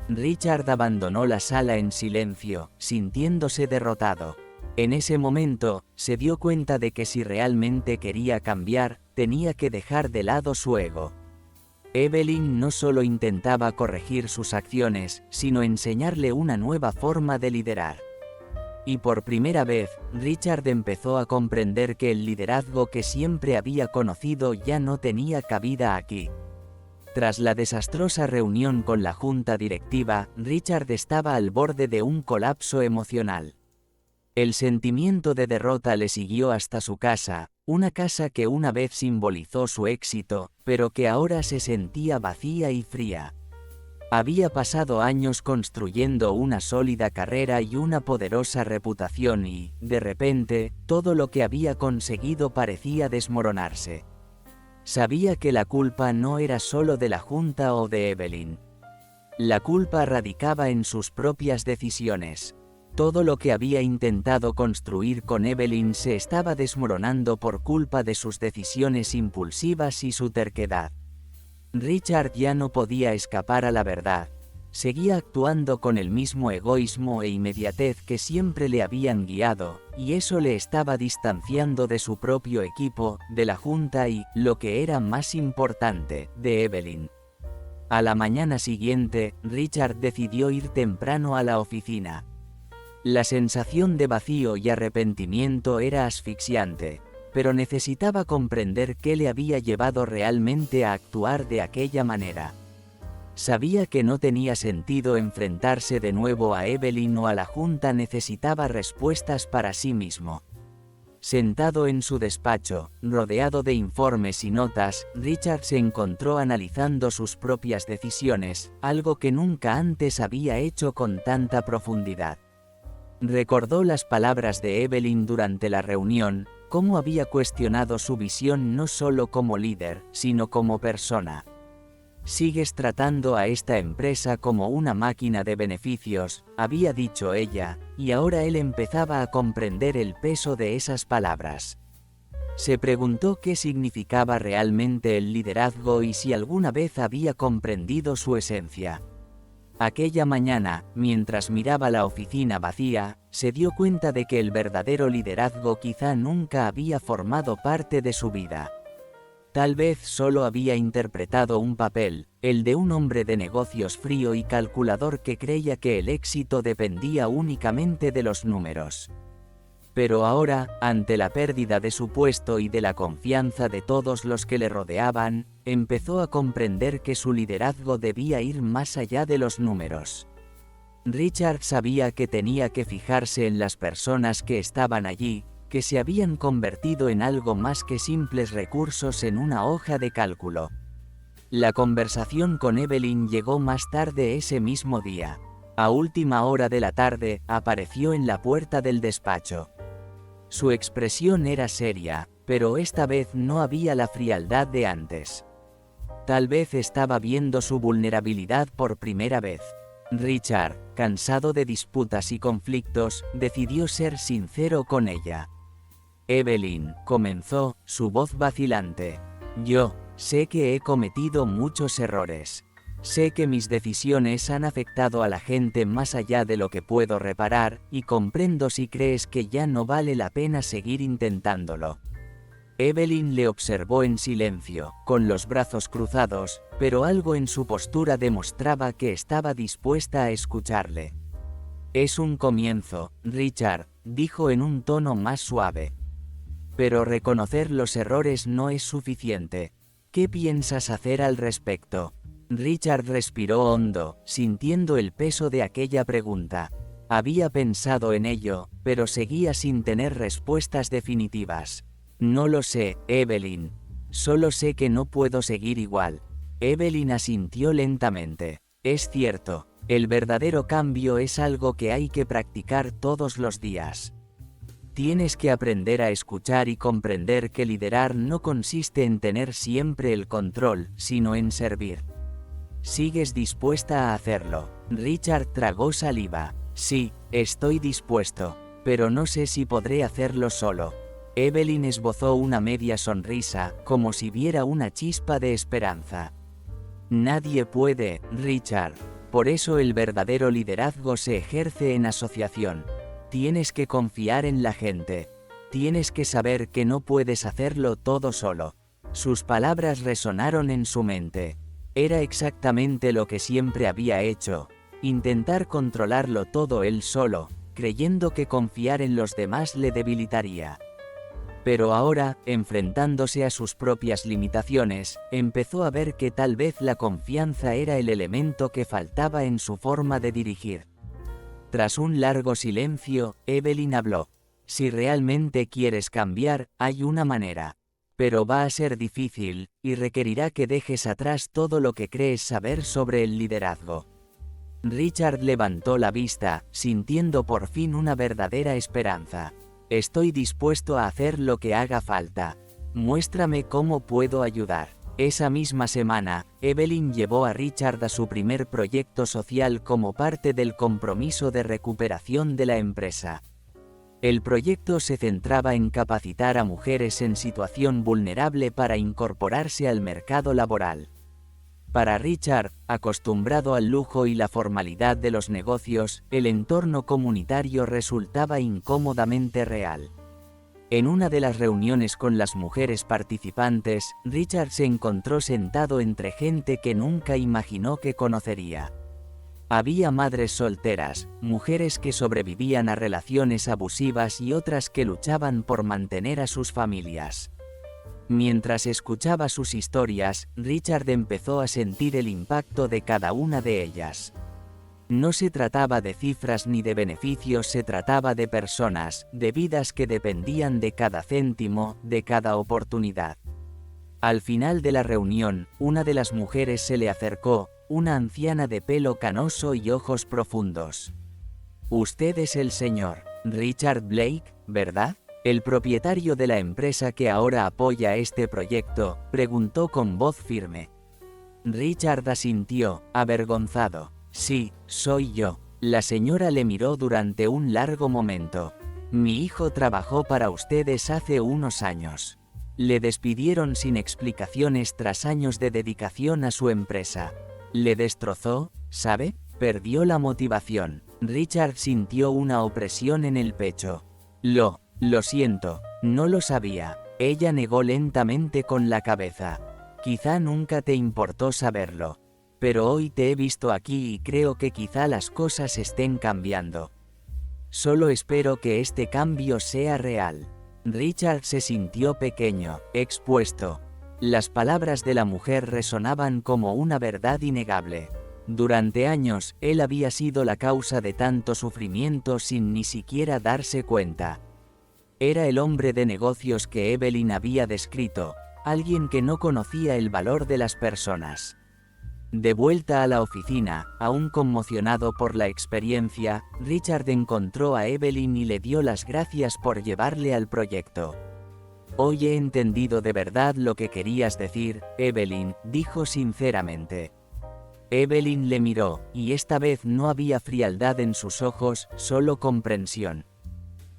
Richard abandonó la sala en silencio, sintiéndose derrotado. En ese momento, se dio cuenta de que si realmente quería cambiar, tenía que dejar de lado su ego. Evelyn no solo intentaba corregir sus acciones, sino enseñarle una nueva forma de liderar. Y por primera vez, Richard empezó a comprender que el liderazgo que siempre había conocido ya no tenía cabida aquí. Tras la desastrosa reunión con la junta directiva, Richard estaba al borde de un colapso emocional. El sentimiento de derrota le siguió hasta su casa, una casa que una vez simbolizó su éxito, pero que ahora se sentía vacía y fría. Había pasado años construyendo una sólida carrera y una poderosa reputación y, de repente, todo lo que había conseguido parecía desmoronarse. Sabía que la culpa no era solo de la junta o de Evelyn. La culpa radicaba en sus propias decisiones. Todo lo que había intentado construir con Evelyn se estaba desmoronando por culpa de sus decisiones impulsivas y su terquedad. Richard ya no podía escapar a la verdad. Seguía actuando con el mismo egoísmo e inmediatez que siempre le habían guiado, y eso le estaba distanciando de su propio equipo, de la junta y, lo que era más importante, de Evelyn. A la mañana siguiente, Richard decidió ir temprano a la oficina. La sensación de vacío y arrepentimiento era asfixiante, pero necesitaba comprender qué le había llevado realmente a actuar de aquella manera. Sabía que no tenía sentido enfrentarse de nuevo a Evelyn o a la junta, necesitaba respuestas para sí mismo. Sentado en su despacho, rodeado de informes y notas, Richard se encontró analizando sus propias decisiones, algo que nunca antes había hecho con tanta profundidad. Recordó las palabras de Evelyn durante la reunión, cómo había cuestionado su visión no solo como líder, sino como persona. «Sigues tratando a esta empresa como una máquina de beneficios», había dicho ella, y ahora él empezaba a comprender el peso de esas palabras. Se preguntó qué significaba realmente el liderazgo y si alguna vez había comprendido su esencia. Aquella mañana, mientras miraba la oficina vacía, se dio cuenta de que el verdadero liderazgo quizá nunca había formado parte de su vida. Tal vez solo había interpretado un papel, el de un hombre de negocios frío y calculador que creía que el éxito dependía únicamente de los números. Pero ahora, ante la pérdida de su puesto y de la confianza de todos los que le rodeaban, empezó a comprender que su liderazgo debía ir más allá de los números. Richard sabía que tenía que fijarse en las personas que estaban allí, que se habían convertido en algo más que simples recursos en una hoja de cálculo. La conversación con Evelyn llegó más tarde ese mismo día. A última hora de la tarde, apareció en la puerta del despacho. Su expresión era seria, pero esta vez no había la frialdad de antes. Tal vez estaba viendo su vulnerabilidad por primera vez. Richard, cansado de disputas y conflictos, decidió ser sincero con ella. «Evelyn», comenzó, su voz vacilante. «Yo sé que he cometido muchos errores. Sé que mis decisiones han afectado a la gente más allá de lo que puedo reparar, y comprendo si crees que ya no vale la pena seguir intentándolo». Evelyn le observó en silencio, con los brazos cruzados, pero algo en su postura demostraba que estaba dispuesta a escucharle. «Es un comienzo, Richard», dijo en un tono más suave. «Pero reconocer los errores no es suficiente. ¿Qué piensas hacer al respecto?». Richard respiró hondo, sintiendo el peso de aquella pregunta. Había pensado en ello, pero seguía sin tener respuestas definitivas. «No lo sé, Evelyn. Solo sé que no puedo seguir igual». Evelyn asintió lentamente. «Es cierto, el verdadero cambio es algo que hay que practicar todos los días. Tienes que aprender a escuchar y comprender que liderar no consiste en tener siempre el control, sino en servir. ¿Sigues dispuesta a hacerlo?». Richard tragó saliva. «Sí, estoy dispuesto, pero no sé si podré hacerlo solo». Evelyn esbozó una media sonrisa, como si viera una chispa de esperanza. «Nadie puede, Richard. Por eso el verdadero liderazgo se ejerce en asociación. Tienes que confiar en la gente. Tienes que saber que no puedes hacerlo todo solo». Sus palabras resonaron en su mente. Era exactamente lo que siempre había hecho, intentar controlarlo todo él solo, creyendo que confiar en los demás le debilitaría. Pero ahora, enfrentándose a sus propias limitaciones, empezó a ver que tal vez la confianza era el elemento que faltaba en su forma de dirigir. Tras un largo silencio, Evelyn habló. Si realmente quieres cambiar, hay una manera. Pero va a ser difícil, y requerirá que dejes atrás todo lo que crees saber sobre el liderazgo. Richard levantó la vista, sintiendo por fin una verdadera esperanza. Estoy dispuesto a hacer lo que haga falta. Muéstrame cómo puedo ayudar. Esa misma semana, Evelyn llevó a Richard a su primer proyecto social como parte del compromiso de recuperación de la empresa. El proyecto se centraba en capacitar a mujeres en situación vulnerable para incorporarse al mercado laboral. Para Richard, acostumbrado al lujo y la formalidad de los negocios, el entorno comunitario resultaba incómodamente real. En una de las reuniones con las mujeres participantes, Richard se encontró sentado entre gente que nunca imaginó que conocería. Había madres solteras, mujeres que sobrevivían a relaciones abusivas y otras que luchaban por mantener a sus familias. Mientras escuchaba sus historias, Richard empezó a sentir el impacto de cada una de ellas. No se trataba de cifras ni de beneficios, se trataba de personas, de vidas que dependían de cada céntimo, de cada oportunidad. Al final de la reunión, una de las mujeres se le acercó, una anciana de pelo canoso y ojos profundos. Usted es el señor Richard Blake, ¿verdad? El propietario de la empresa que ahora apoya este proyecto, preguntó con voz firme. Richard asintió, avergonzado. Sí, soy yo. La señora le miró durante un largo momento. Mi hijo trabajó para ustedes hace unos años. Le despidieron sin explicaciones tras años de dedicación a su empresa. Le destrozó, ¿sabe? Perdió la motivación. Richard sintió una opresión en el pecho. Lo siento, no lo sabía. Ella negó lentamente con la cabeza. Quizá nunca te importó saberlo. Pero hoy te he visto aquí y creo que quizá las cosas estén cambiando. Solo espero que este cambio sea real. Richard se sintió pequeño, expuesto. Las palabras de la mujer resonaban como una verdad innegable. Durante años, él había sido la causa de tanto sufrimiento sin ni siquiera darse cuenta. Era el hombre de negocios que Evelyn había descrito, alguien que no conocía el valor de las personas. De vuelta a la oficina, aún conmocionado por la experiencia, Richard encontró a Evelyn y le dio las gracias por llevarle al proyecto. Hoy he entendido de verdad lo que querías decir, Evelyn, dijo sinceramente. Evelyn le miró, y esta vez no había frialdad en sus ojos, solo comprensión.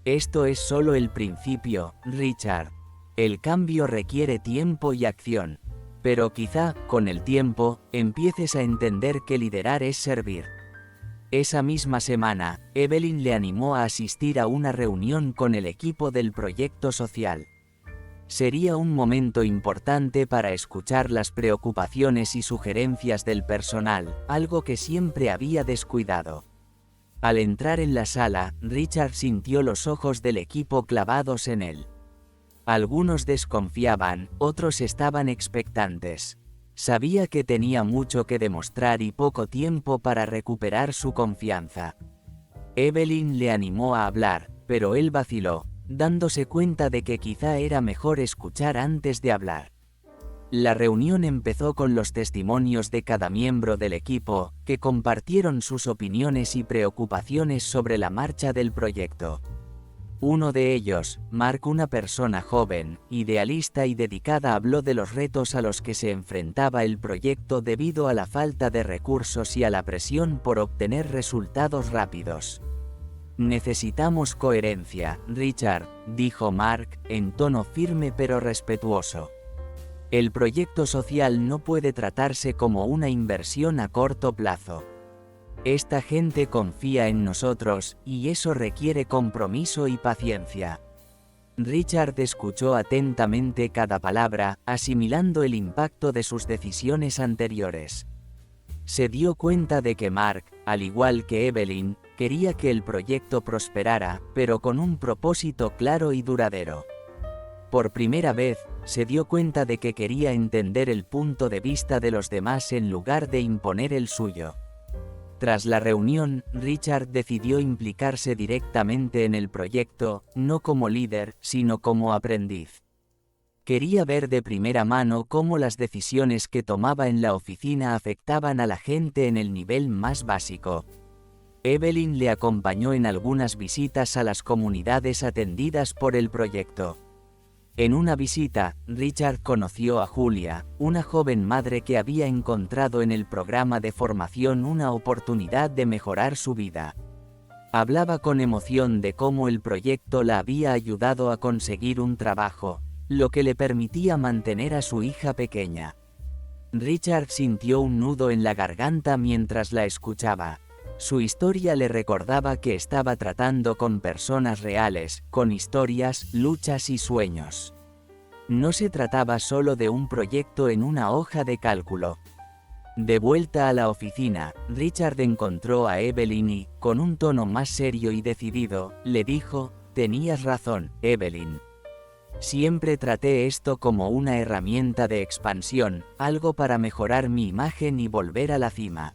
Esto es solo el principio, Richard. El cambio requiere tiempo y acción. Pero quizá, con el tiempo, empieces a entender que liderar es servir. Esa misma semana, Evelyn le animó a asistir a una reunión con el equipo del proyecto social. Sería un momento importante para escuchar las preocupaciones y sugerencias del personal, algo que siempre había descuidado. Al entrar en la sala, Richard sintió los ojos del equipo clavados en él. Algunos desconfiaban, otros estaban expectantes. Sabía que tenía mucho que demostrar y poco tiempo para recuperar su confianza. Evelyn le animó a hablar, pero él vaciló, dándose cuenta de que quizá era mejor escuchar antes de hablar. La reunión empezó con los testimonios de cada miembro del equipo, que compartieron sus opiniones y preocupaciones sobre la marcha del proyecto. Uno de ellos, Mark, una persona joven, idealista y dedicada, habló de los retos a los que se enfrentaba el proyecto debido a la falta de recursos y a la presión por obtener resultados rápidos. Necesitamos coherencia, Richard, dijo Mark, en tono firme pero respetuoso. El proyecto social no puede tratarse como una inversión a corto plazo. Esta gente confía en nosotros, y eso requiere compromiso y paciencia. Richard escuchó atentamente cada palabra, asimilando el impacto de sus decisiones anteriores. Se dio cuenta de que Mark, al igual que Evelyn, quería que el proyecto prosperara, pero con un propósito claro y duradero. Por primera vez, se dio cuenta de que quería entender el punto de vista de los demás en lugar de imponer el suyo. Tras la reunión, Richard decidió implicarse directamente en el proyecto, no como líder, sino como aprendiz. Quería ver de primera mano cómo las decisiones que tomaba en la oficina afectaban a la gente en el nivel más básico. Evelyn le acompañó en algunas visitas a las comunidades atendidas por el proyecto. En una visita, Richard conoció a Julia, una joven madre que había encontrado en el programa de formación una oportunidad de mejorar su vida. Hablaba con emoción de cómo el proyecto la había ayudado a conseguir un trabajo, lo que le permitía mantener a su hija pequeña. Richard sintió un nudo en la garganta mientras la escuchaba. Su historia le recordaba que estaba tratando con personas reales, con historias, luchas y sueños. No se trataba solo de un proyecto en una hoja de cálculo. De vuelta a la oficina, Richard encontró a Evelyn y, con un tono más serio y decidido, le dijo: «Tenías razón, Evelyn. Siempre traté esto como una herramienta de expansión, algo para mejorar mi imagen y volver a la cima.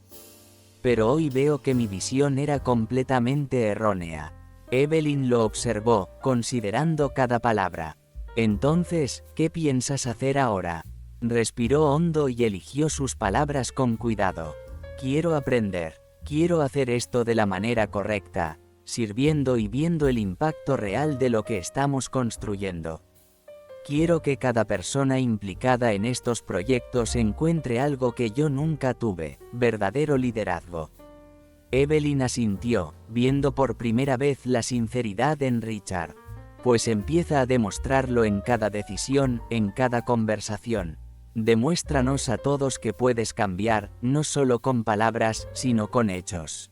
Pero hoy veo que mi visión era completamente errónea». Evelyn lo observó, considerando cada palabra. «Entonces, ¿qué piensas hacer ahora?». Respiró hondo y eligió sus palabras con cuidado. «Quiero aprender. Quiero hacer esto de la manera correcta, sirviendo y viendo el impacto real de lo que estamos construyendo. Quiero que cada persona implicada en estos proyectos encuentre algo que yo nunca tuve: verdadero liderazgo». Evelyn asintió, viendo por primera vez la sinceridad en Richard. «Pues empieza a demostrarlo en cada decisión, en cada conversación. Demuéstranos a todos que puedes cambiar, no solo con palabras, sino con hechos».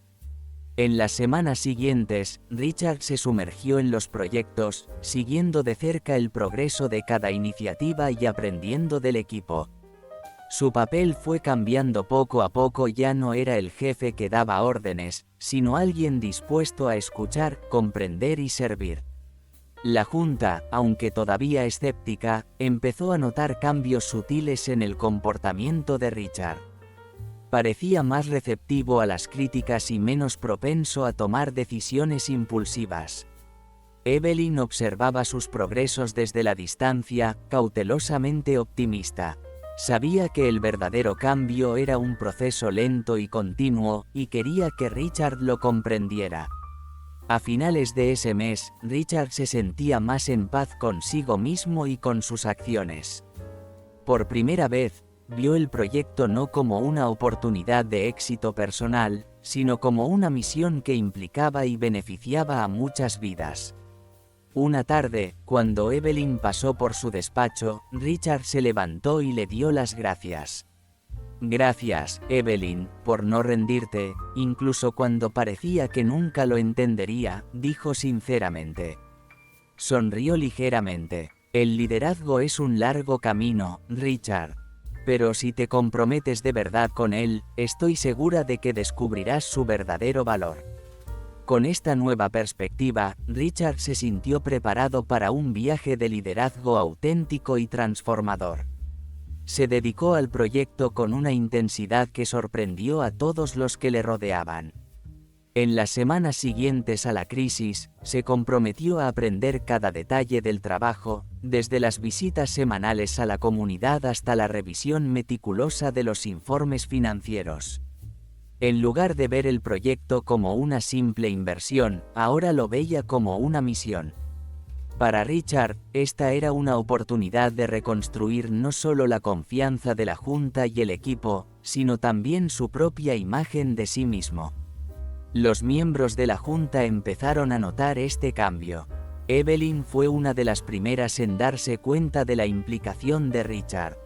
En las semanas siguientes, Richard se sumergió en los proyectos, siguiendo de cerca el progreso de cada iniciativa y aprendiendo del equipo. Su papel fue cambiando poco a poco. Ya no era el jefe que daba órdenes, sino alguien dispuesto a escuchar, comprender y servir. La junta, aunque todavía escéptica, empezó a notar cambios sutiles en el comportamiento de Richard. Parecía más receptivo a las críticas y menos propenso a tomar decisiones impulsivas. Evelyn observaba sus progresos desde la distancia, cautelosamente optimista. Sabía que el verdadero cambio era un proceso lento y continuo, y quería que Richard lo comprendiera. A finales de ese mes, Richard se sentía más en paz consigo mismo y con sus acciones. Por primera vez, vio el proyecto no como una oportunidad de éxito personal, sino como una misión que implicaba y beneficiaba a muchas vidas. Una tarde, cuando Evelyn pasó por su despacho, Richard se levantó y le dio las gracias. «Gracias, Evelyn, por no rendirte, incluso cuando parecía que nunca lo entendería», dijo sinceramente. Sonrió ligeramente. «El liderazgo es un largo camino, Richard. Pero si te comprometes de verdad con él, estoy segura de que descubrirás su verdadero valor». Con esta nueva perspectiva, Richard se sintió preparado para un viaje de liderazgo auténtico y transformador. Se dedicó al proyecto con una intensidad que sorprendió a todos los que le rodeaban. En las semanas siguientes a la crisis, se comprometió a aprender cada detalle del trabajo, desde las visitas semanales a la comunidad hasta la revisión meticulosa de los informes financieros. En lugar de ver el proyecto como una simple inversión, ahora lo veía como una misión. Para Richard, esta era una oportunidad de reconstruir no solo la confianza de la junta y el equipo, sino también su propia imagen de sí mismo. Los miembros de la junta empezaron a notar este cambio. Evelyn fue una de las primeras en darse cuenta de la implicación de Richard.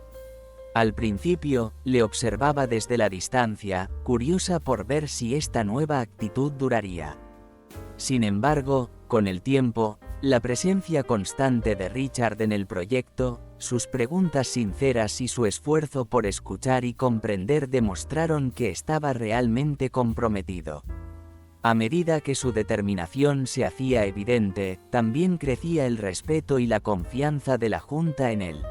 Al principio, le observaba desde la distancia, curiosa por ver si esta nueva actitud duraría. Sin embargo, con el tiempo, La presencia constante de Richard en el proyecto, sus preguntas sinceras y su esfuerzo por escuchar y comprender demostraron que estaba realmente comprometido. A medida que su determinación se hacía evidente, también crecía el respeto y la confianza de la Junta en él.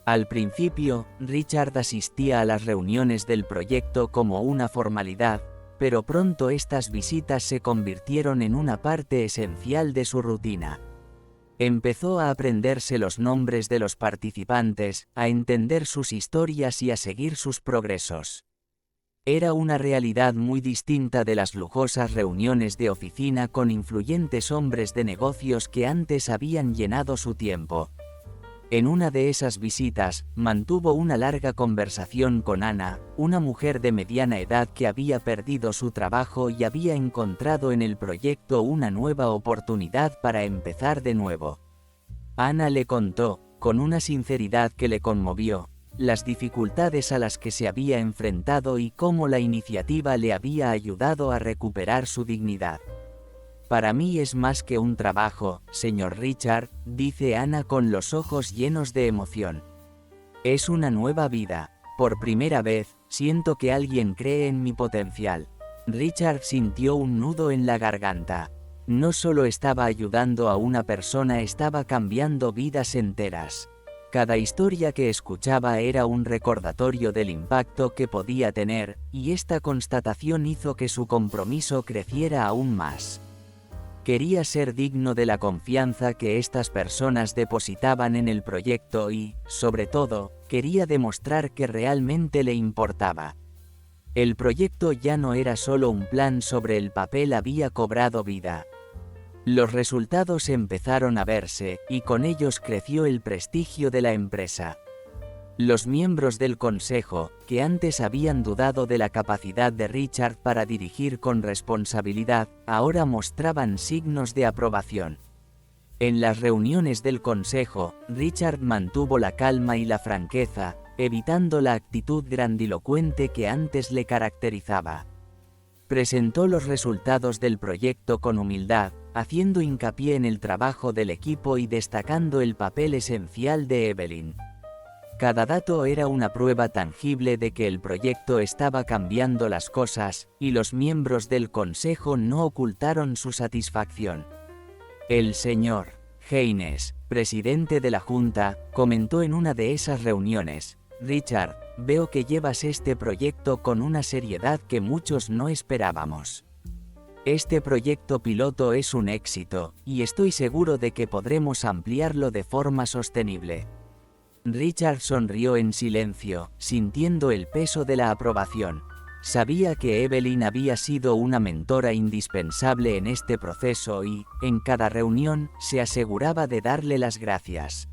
Al principio, Richard asistía a las reuniones del proyecto como una formalidad, pero pronto estas visitas se convirtieron en una parte esencial de su rutina. Empezó a aprenderse los nombres de los participantes, a entender sus historias y a seguir sus progresos. Era una realidad muy distinta de las lujosas reuniones de oficina con influyentes hombres de negocios que antes habían llenado su tiempo. En una de esas visitas, mantuvo una larga conversación con Anna, una mujer de mediana edad que había perdido su trabajo y había encontrado en el proyecto una nueva oportunidad para empezar de nuevo. Anna le contó, con una sinceridad que le conmovió, las dificultades a las que se había enfrentado y cómo la iniciativa le había ayudado a recuperar su dignidad. Para mí es más que un trabajo, señor Richard, dice Anna con los ojos llenos de emoción. Es una nueva vida. Por primera vez, siento que alguien cree en mi potencial. Richard sintió un nudo en la garganta. No solo estaba ayudando a una persona, estaba cambiando vidas enteras. Cada historia que escuchaba era un recordatorio del impacto que podía tener, y esta constatación hizo que su compromiso creciera aún más. Quería ser digno de la confianza que estas personas depositaban en el proyecto y, sobre todo, quería demostrar que realmente le importaba. El proyecto ya no era solo un plan sobre el papel, había cobrado vida. Los resultados empezaron a verse, y con ellos creció el prestigio de la empresa. Los miembros del consejo, que antes habían dudado de la capacidad de Richard para dirigir con responsabilidad, ahora mostraban signos de aprobación. En las reuniones del consejo, Richard mantuvo la calma y la franqueza, evitando la actitud grandilocuente que antes le caracterizaba. Presentó los resultados del proyecto con humildad, haciendo hincapié en el trabajo del equipo y destacando el papel esencial de Evelyn. Cada dato era una prueba tangible de que el proyecto estaba cambiando las cosas, y los miembros del consejo no ocultaron su satisfacción. El señor Haynes, presidente de la Junta, comentó en una de esas reuniones: Richard, veo que llevas este proyecto con una seriedad que muchos no esperábamos. Este proyecto piloto es un éxito, y estoy seguro de que podremos ampliarlo de forma sostenible. Richard sonrió en silencio, sintiendo el peso de la aprobación. Sabía que Evelyn había sido una mentora indispensable en este proceso y, en cada reunión, se aseguraba de darle las gracias.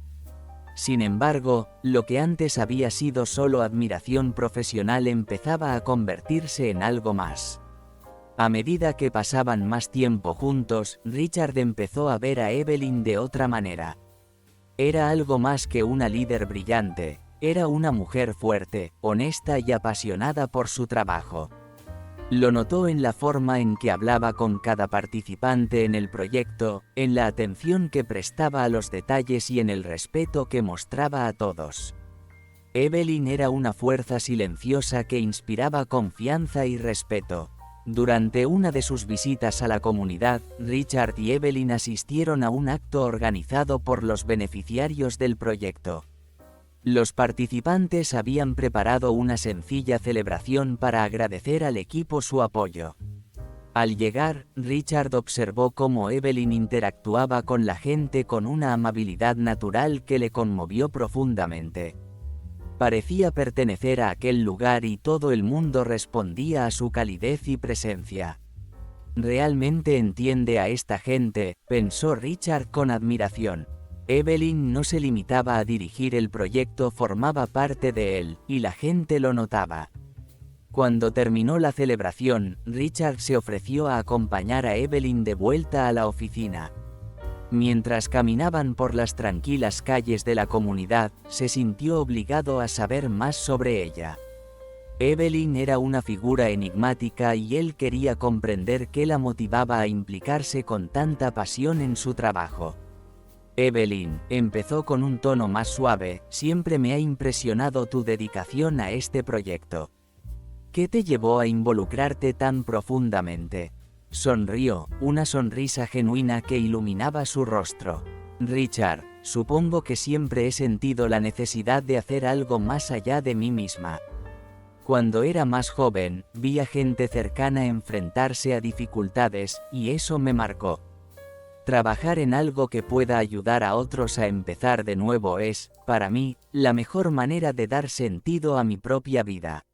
Sin embargo, lo que antes había sido solo admiración profesional empezaba a convertirse en algo más. A medida que pasaban más tiempo juntos, Richard empezó a ver a Evelyn de otra manera. Era algo más que una líder brillante, era una mujer fuerte, honesta y apasionada por su trabajo. Lo notó en la forma en que hablaba con cada participante en el proyecto, en la atención que prestaba a los detalles y en el respeto que mostraba a todos. Evelyn era una fuerza silenciosa que inspiraba confianza y respeto. Durante una de sus visitas a la comunidad, Richard y Evelyn asistieron a un acto organizado por los beneficiarios del proyecto. Los participantes habían preparado una sencilla celebración para agradecer al equipo su apoyo. Al llegar, Richard observó cómo Evelyn interactuaba con la gente con una amabilidad natural que le conmovió profundamente. Parecía pertenecer a aquel lugar y todo el mundo respondía a su calidez y presencia. Realmente entiende a esta gente, pensó Richard con admiración. Evelyn no se limitaba a dirigir el proyecto, formaba parte de él, y la gente lo notaba. Cuando terminó la celebración, Richard se ofreció a acompañar a Evelyn de vuelta a la oficina. Mientras caminaban por las tranquilas calles de la comunidad, se sintió obligado a saber más sobre ella. Evelyn era una figura enigmática y él quería comprender qué la motivaba a implicarse con tanta pasión en su trabajo. Evelyn, empezó con un tono más suave, siempre me ha impresionado tu dedicación a este proyecto. ¿Qué te llevó a involucrarte tan profundamente? Sonrió, una sonrisa genuina que iluminaba su rostro. Richard, supongo que siempre he sentido la necesidad de hacer algo más allá de mí misma. Cuando era más joven, vi a gente cercana enfrentarse a dificultades, y eso me marcó. Trabajar en algo que pueda ayudar a otros a empezar de nuevo es, para mí, la mejor manera de dar sentido a mi propia vida.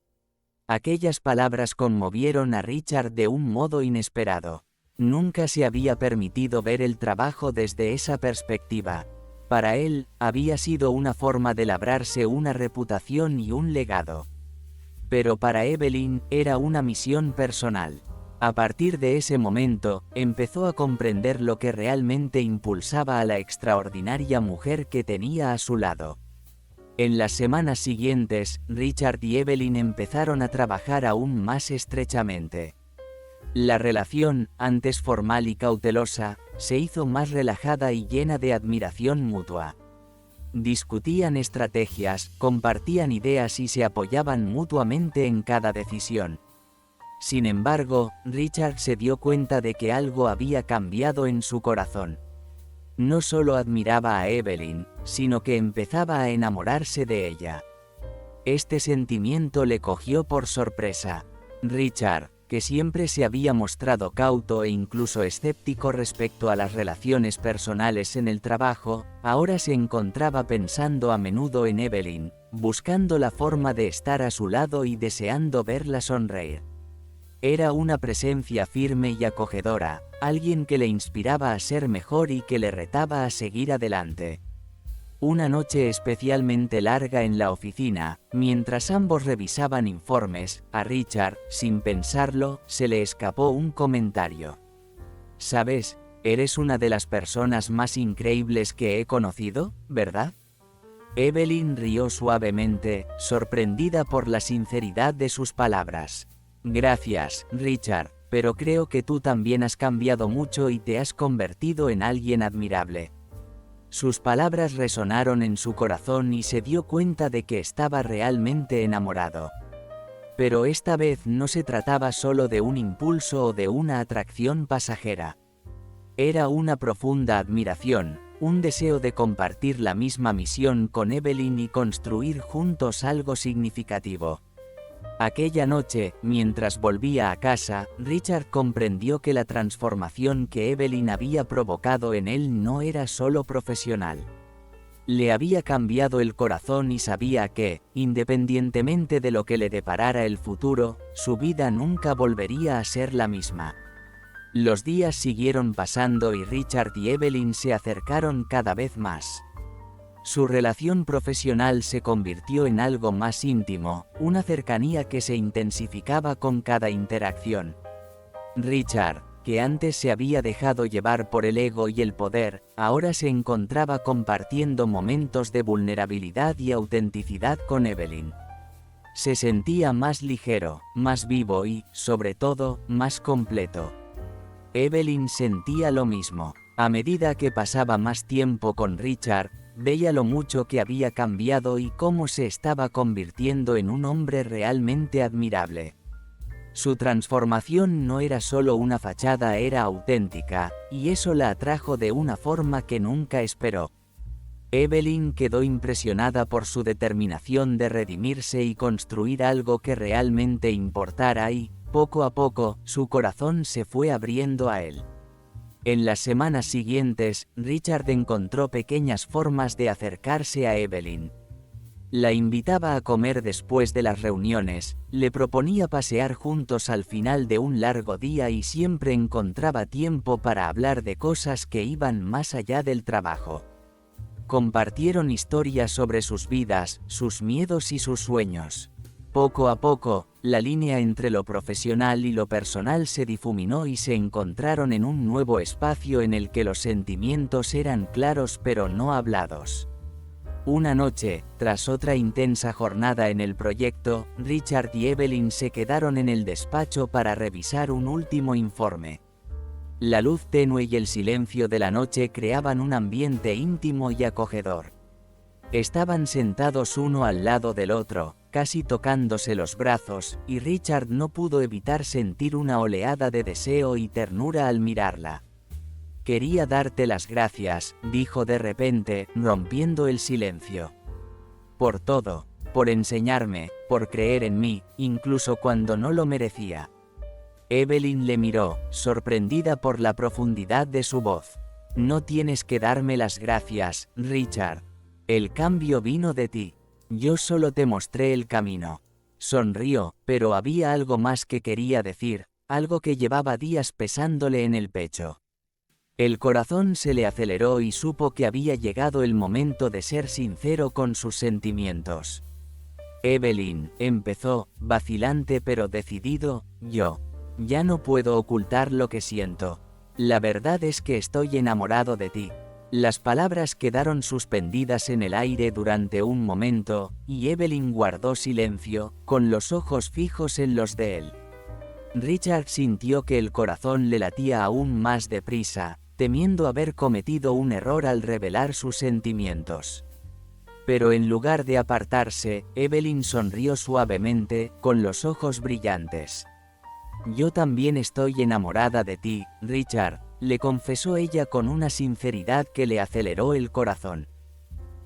Aquellas palabras conmovieron a Richard de un modo inesperado. Nunca se había permitido ver el trabajo desde esa perspectiva. Para él, había sido una forma de labrarse una reputación y un legado. Pero para Evelyn, era una misión personal. A partir de ese momento, empezó a comprender lo que realmente impulsaba a la extraordinaria mujer que tenía a su lado. En las semanas siguientes, Richard y Evelyn empezaron a trabajar aún más estrechamente. La relación, antes formal y cautelosa, se hizo más relajada y llena de admiración mutua. Discutían estrategias, compartían ideas y se apoyaban mutuamente en cada decisión. Sin embargo, Richard se dio cuenta de que algo había cambiado en su corazón. No solo admiraba a Evelyn, sino que empezaba a enamorarse de ella. Este sentimiento le cogió por sorpresa. Richard, que siempre se había mostrado cauto e incluso escéptico respecto a las relaciones personales en el trabajo, ahora se encontraba pensando a menudo en Evelyn, buscando la forma de estar a su lado y deseando verla sonreír. Era una presencia firme y acogedora, alguien que le inspiraba a ser mejor y que le retaba a seguir adelante. Una noche especialmente larga en la oficina, mientras ambos revisaban informes, a Richard, sin pensarlo, se le escapó un comentario. «¿Sabes? Eres una de las personas más increíbles que he conocido, ¿verdad?» Evelyn rió suavemente, sorprendida por la sinceridad de sus palabras. «Gracias, Richard, pero creo que tú también has cambiado mucho y te has convertido en alguien admirable». Sus palabras resonaron en su corazón y se dio cuenta de que estaba realmente enamorado. Pero esta vez no se trataba solo de un impulso o de una atracción pasajera. Era una profunda admiración, un deseo de compartir la misma misión con Evelyn y construir juntos algo significativo. Aquella noche, mientras volvía a casa, Richard comprendió que la transformación que Evelyn había provocado en él no era solo profesional. Le había cambiado el corazón y sabía que, independientemente de lo que le deparara el futuro, su vida nunca volvería a ser la misma. Los días siguieron pasando y Richard y Evelyn se acercaron cada vez más. Su relación profesional se convirtió en algo más íntimo, una cercanía que se intensificaba con cada interacción. Richard, que antes se había dejado llevar por el ego y el poder, ahora se encontraba compartiendo momentos de vulnerabilidad y autenticidad con Evelyn. Se sentía más ligero, más vivo y, sobre todo, más completo. Evelyn sentía lo mismo. A medida que pasaba más tiempo con Richard, veía lo mucho que había cambiado y cómo se estaba convirtiendo en un hombre realmente admirable. Su transformación no era solo una fachada, era auténtica, y eso la atrajo de una forma que nunca esperó. Evelyn quedó impresionada por su determinación de redimirse y construir algo que realmente importara y, poco a poco, su corazón se fue abriendo a él. En las semanas siguientes, Richard encontró pequeñas formas de acercarse a Evelyn. La invitaba a comer después de las reuniones, le proponía pasear juntos al final de un largo día y siempre encontraba tiempo para hablar de cosas que iban más allá del trabajo. Compartieron historias sobre sus vidas, sus miedos y sus sueños. Poco a poco, la línea entre lo profesional y lo personal se difuminó y se encontraron en un nuevo espacio en el que los sentimientos eran claros pero no hablados. Una noche, tras otra intensa jornada en el proyecto, Richard y Evelyn se quedaron en el despacho para revisar un último informe. La luz tenue y el silencio de la noche creaban un ambiente íntimo y acogedor. Estaban sentados uno al lado del otro, casi tocándose los brazos, y Richard no pudo evitar sentir una oleada de deseo y ternura al mirarla. «Quería darte las gracias», dijo de repente, rompiendo el silencio. «Por todo, por enseñarme, por creer en mí, incluso cuando no lo merecía». Evelyn le miró, sorprendida por la profundidad de su voz. «No tienes que darme las gracias, Richard. El cambio vino de ti. Yo solo te mostré el camino». Sonrió, pero había algo más que quería decir, algo que llevaba días pesándole en el pecho. El corazón se le aceleró y supo que había llegado el momento de ser sincero con sus sentimientos. «Evelyn», empezó, vacilante pero decidido, «yo ya no puedo ocultar lo que siento. La verdad es que estoy enamorado de ti». Las palabras quedaron suspendidas en el aire durante un momento, y Evelyn guardó silencio, con los ojos fijos en los de él. Richard sintió que el corazón le latía aún más deprisa, temiendo haber cometido un error al revelar sus sentimientos. Pero en lugar de apartarse, Evelyn sonrió suavemente, con los ojos brillantes. «Yo también estoy enamorada de ti, Richard», le confesó ella con una sinceridad que le aceleró el corazón.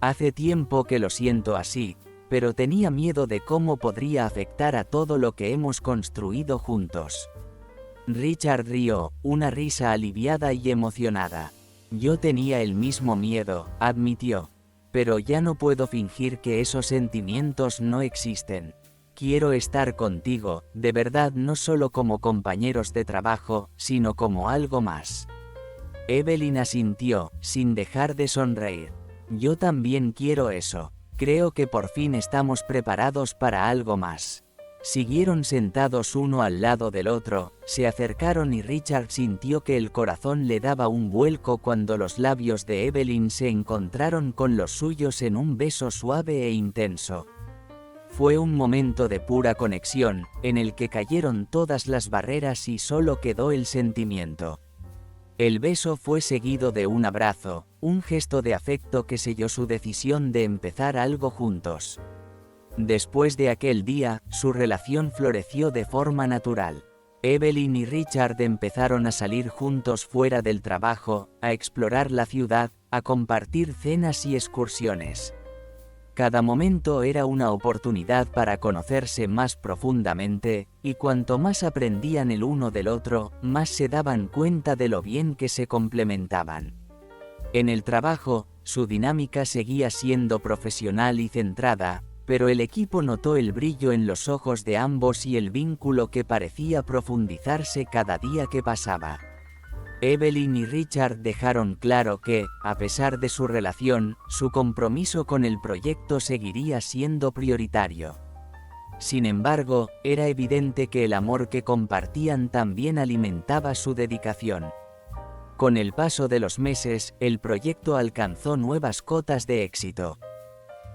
«Hace tiempo que lo siento así, pero tenía miedo de cómo podría afectar a todo lo que hemos construido juntos». Richard rió, una risa aliviada y emocionada. «Yo tenía el mismo miedo», admitió. «Pero ya no puedo fingir que esos sentimientos no existen. Quiero estar contigo, de verdad, no solo como compañeros de trabajo, sino como algo más». Evelyn asintió, sin dejar de sonreír. «Yo también quiero eso. Creo que por fin estamos preparados para algo más». Siguieron sentados uno al lado del otro, se acercaron y Richard sintió que el corazón le daba un vuelco cuando los labios de Evelyn se encontraron con los suyos en un beso suave e intenso. Fue un momento de pura conexión, en el que cayeron todas las barreras y solo quedó el sentimiento. El beso fue seguido de un abrazo, un gesto de afecto que selló su decisión de empezar algo juntos. Después de aquel día, su relación floreció de forma natural. Evelyn y Richard empezaron a salir juntos fuera del trabajo, a explorar la ciudad, a compartir cenas y excursiones. Cada momento era una oportunidad para conocerse más profundamente, y cuanto más aprendían el uno del otro, más se daban cuenta de lo bien que se complementaban. En el trabajo, su dinámica seguía siendo profesional y centrada, pero el equipo notó el brillo en los ojos de ambos y el vínculo que parecía profundizarse cada día que pasaba. Evelyn y Richard dejaron claro que, a pesar de su relación, su compromiso con el proyecto seguiría siendo prioritario. Sin embargo, era evidente que el amor que compartían también alimentaba su dedicación. Con el paso de los meses, el proyecto alcanzó nuevas cotas de éxito.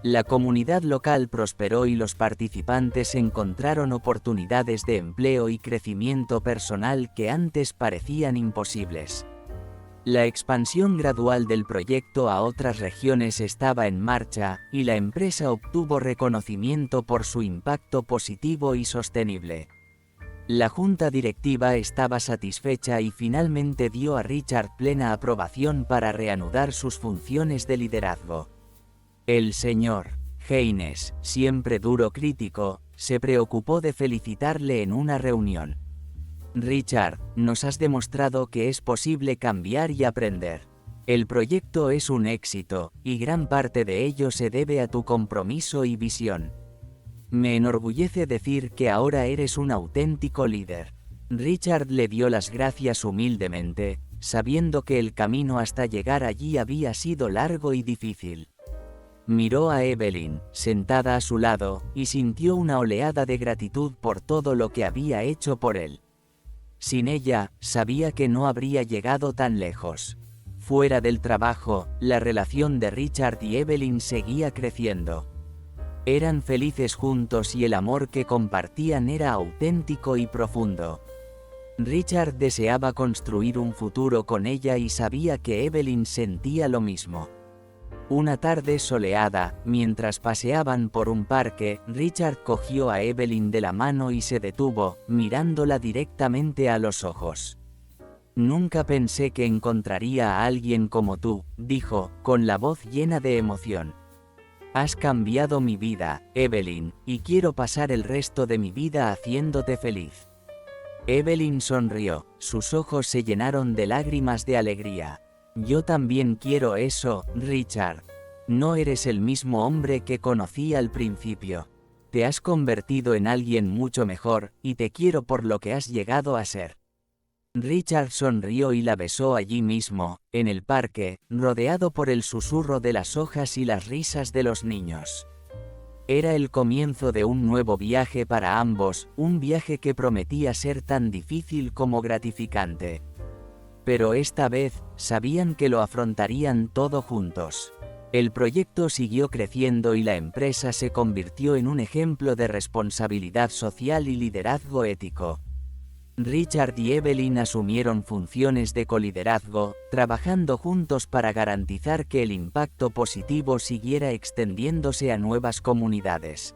La comunidad local prosperó y los participantes encontraron oportunidades de empleo y crecimiento personal que antes parecían imposibles. La expansión gradual del proyecto a otras regiones estaba en marcha, y la empresa obtuvo reconocimiento por su impacto positivo y sostenible. La junta directiva estaba satisfecha y finalmente dio a Richard plena aprobación para reanudar sus funciones de liderazgo. El señor Haynes, siempre duro crítico, se preocupó de felicitarle en una reunión. «Richard, nos has demostrado que es posible cambiar y aprender. El proyecto es un éxito, y gran parte de ello se debe a tu compromiso y visión. Me enorgullece decir que ahora eres un auténtico líder». Richard le dio las gracias humildemente, sabiendo que el camino hasta llegar allí había sido largo y difícil. Miró a Evelyn, sentada a su lado, y sintió una oleada de gratitud por todo lo que había hecho por él. Sin ella, sabía que no habría llegado tan lejos. Fuera del trabajo, la relación de Richard y Evelyn seguía creciendo. Eran felices juntos y el amor que compartían era auténtico y profundo. Richard deseaba construir un futuro con ella y sabía que Evelyn sentía lo mismo. Una tarde soleada, mientras paseaban por un parque, Richard cogió a Evelyn de la mano y se detuvo, mirándola directamente a los ojos. «Nunca pensé que encontraría a alguien como tú», dijo, con la voz llena de emoción. «Has cambiado mi vida, Evelyn, y quiero pasar el resto de mi vida haciéndote feliz». Evelyn sonrió, sus ojos se llenaron de lágrimas de alegría. «Yo también quiero eso, Richard. No eres el mismo hombre que conocí al principio. Te has convertido en alguien mucho mejor, y te quiero por lo que has llegado a ser». Richard sonrió y la besó allí mismo, en el parque, rodeado por el susurro de las hojas y las risas de los niños. Era el comienzo de un nuevo viaje para ambos, un viaje que prometía ser tan difícil como gratificante. Pero esta vez, sabían que lo afrontarían todo juntos. El proyecto siguió creciendo y la empresa se convirtió en un ejemplo de responsabilidad social y liderazgo ético. Richard y Evelyn asumieron funciones de coliderazgo, trabajando juntos para garantizar que el impacto positivo siguiera extendiéndose a nuevas comunidades.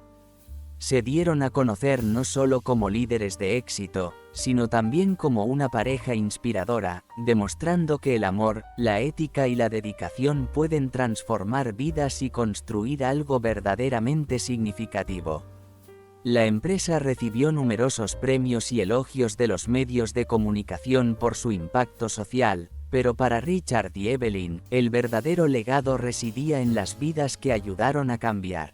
Se dieron a conocer no solo como líderes de éxito, sino también como una pareja inspiradora, demostrando que el amor, la ética y la dedicación pueden transformar vidas y construir algo verdaderamente significativo. La empresa recibió numerosos premios y elogios de los medios de comunicación por su impacto social, pero para Richard y Evelyn, el verdadero legado residía en las vidas que ayudaron a cambiar.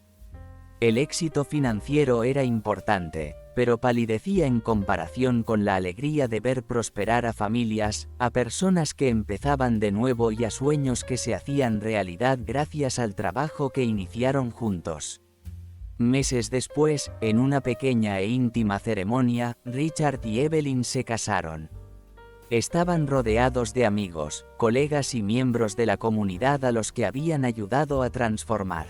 El éxito financiero era importante, pero palidecía en comparación con la alegría de ver prosperar a familias, a personas que empezaban de nuevo y a sueños que se hacían realidad gracias al trabajo que iniciaron juntos. Meses después, en una pequeña e íntima ceremonia, Richard y Evelyn se casaron. Estaban rodeados de amigos, colegas y miembros de la comunidad a los que habían ayudado a transformar.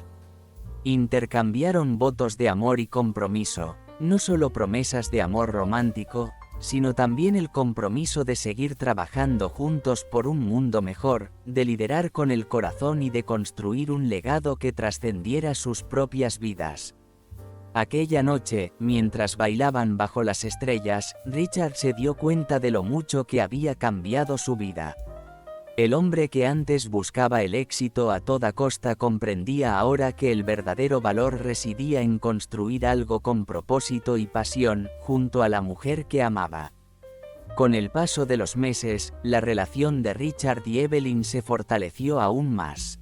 Intercambiaron votos de amor y compromiso, no solo promesas de amor romántico, sino también el compromiso de seguir trabajando juntos por un mundo mejor, de liderar con el corazón y de construir un legado que trascendiera sus propias vidas. Aquella noche, mientras bailaban bajo las estrellas, Richard se dio cuenta de lo mucho que había cambiado su vida. El hombre que antes buscaba el éxito a toda costa comprendía ahora que el verdadero valor residía en construir algo con propósito y pasión, junto a la mujer que amaba. Con el paso de los meses, la relación de Richard y Evelyn se fortaleció aún más.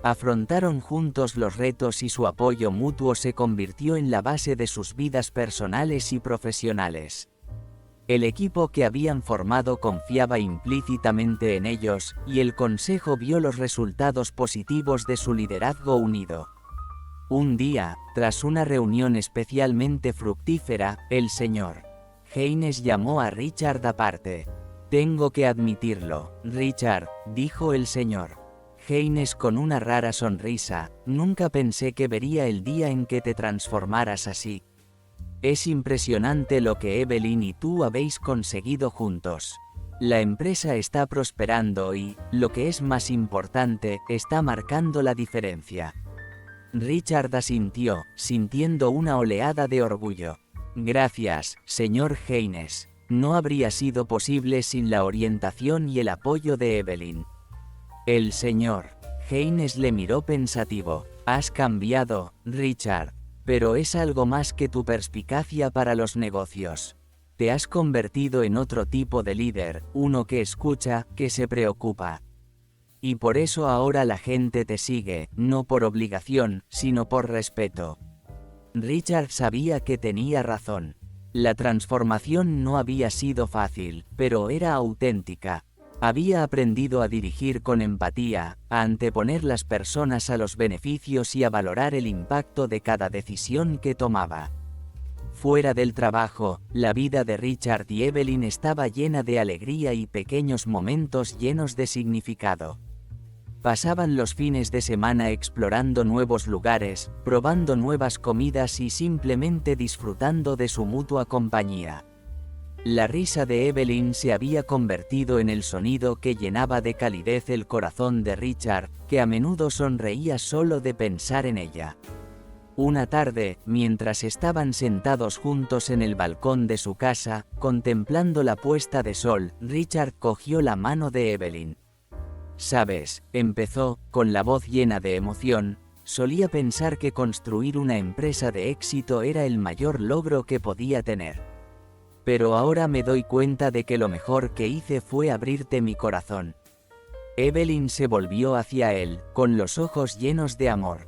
Afrontaron juntos los retos y su apoyo mutuo se convirtió en la base de sus vidas personales y profesionales. El equipo que habían formado confiaba implícitamente en ellos, y el consejo vio los resultados positivos de su liderazgo unido. Un día, tras una reunión especialmente fructífera, el Sr. Haynes llamó a Richard aparte. «Tengo que admitirlo, Richard», dijo el Sr. Haynes con una rara sonrisa, «nunca pensé que vería el día en que te transformaras así. Es impresionante lo que Evelyn y tú habéis conseguido juntos. La empresa está prosperando y, lo que es más importante, está marcando la diferencia». Richard asintió, sintiendo una oleada de orgullo. «Gracias, señor Haynes. No habría sido posible sin la orientación y el apoyo de Evelyn». El señor Haynes le miró pensativo. «Has cambiado, Richard. Pero es algo más que tu perspicacia para los negocios. Te has convertido en otro tipo de líder, uno que escucha, que se preocupa. Y por eso ahora la gente te sigue, no por obligación, sino por respeto». Richard sabía que tenía razón. La transformación no había sido fácil, pero era auténtica. Había aprendido a dirigir con empatía, a anteponer las personas a los beneficios y a valorar el impacto de cada decisión que tomaba. Fuera del trabajo, la vida de Richard y Evelyn estaba llena de alegría y pequeños momentos llenos de significado. Pasaban los fines de semana explorando nuevos lugares, probando nuevas comidas y simplemente disfrutando de su mutua compañía. La risa de Evelyn se había convertido en el sonido que llenaba de calidez el corazón de Richard, que a menudo sonreía solo de pensar en ella. Una tarde, mientras estaban sentados juntos en el balcón de su casa, contemplando la puesta de sol, Richard cogió la mano de Evelyn. «Sabes», empezó, con la voz llena de emoción, «solía pensar que construir una empresa de éxito era el mayor logro que podía tener. Pero ahora me doy cuenta de que lo mejor que hice fue abrirte mi corazón». Evelyn se volvió hacia él, con los ojos llenos de amor.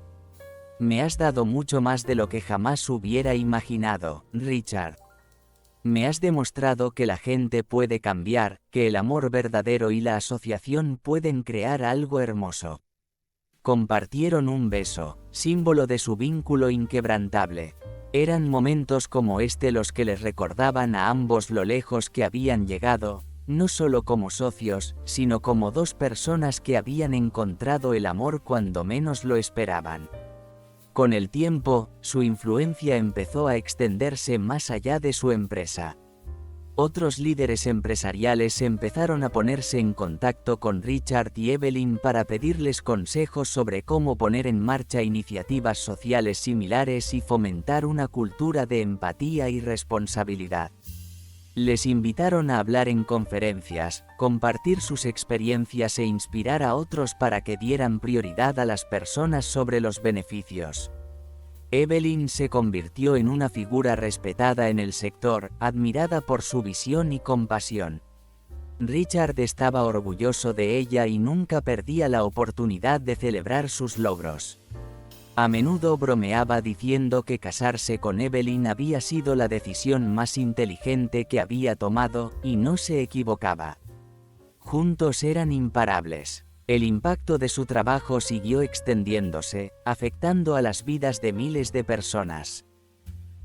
«Me has dado mucho más de lo que jamás hubiera imaginado, Richard. Me has demostrado que la gente puede cambiar, que el amor verdadero y la asociación pueden crear algo hermoso». Compartieron un beso, símbolo de su vínculo inquebrantable. Eran momentos como este los que les recordaban a ambos lo lejos que habían llegado, no solo como socios, sino como dos personas que habían encontrado el amor cuando menos lo esperaban. Con el tiempo, su influencia empezó a extenderse más allá de su empresa. Otros líderes empresariales empezaron a ponerse en contacto con Richard y Evelyn para pedirles consejos sobre cómo poner en marcha iniciativas sociales similares y fomentar una cultura de empatía y responsabilidad. Les invitaron a hablar en conferencias, compartir sus experiencias e inspirar a otros para que dieran prioridad a las personas sobre los beneficios. Evelyn se convirtió en una figura respetada en el sector, admirada por su visión y compasión. Richard estaba orgulloso de ella y nunca perdía la oportunidad de celebrar sus logros. A menudo bromeaba diciendo que casarse con Evelyn había sido la decisión más inteligente que había tomado, y no se equivocaba. Juntos eran imparables. El impacto de su trabajo siguió extendiéndose, afectando a las vidas de miles de personas.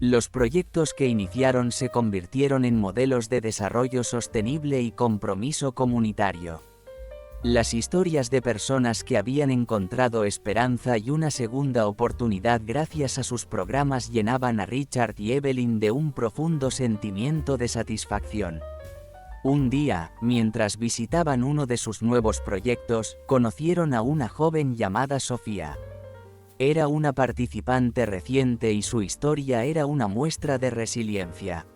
Los proyectos que iniciaron se convirtieron en modelos de desarrollo sostenible y compromiso comunitario. Las historias de personas que habían encontrado esperanza y una segunda oportunidad gracias a sus programas llenaban a Richard y Evelyn de un profundo sentimiento de satisfacción. Un día, mientras visitaban uno de sus nuevos proyectos, conocieron a una joven llamada Sofía. Era una participante reciente y su historia era una muestra de resiliencia.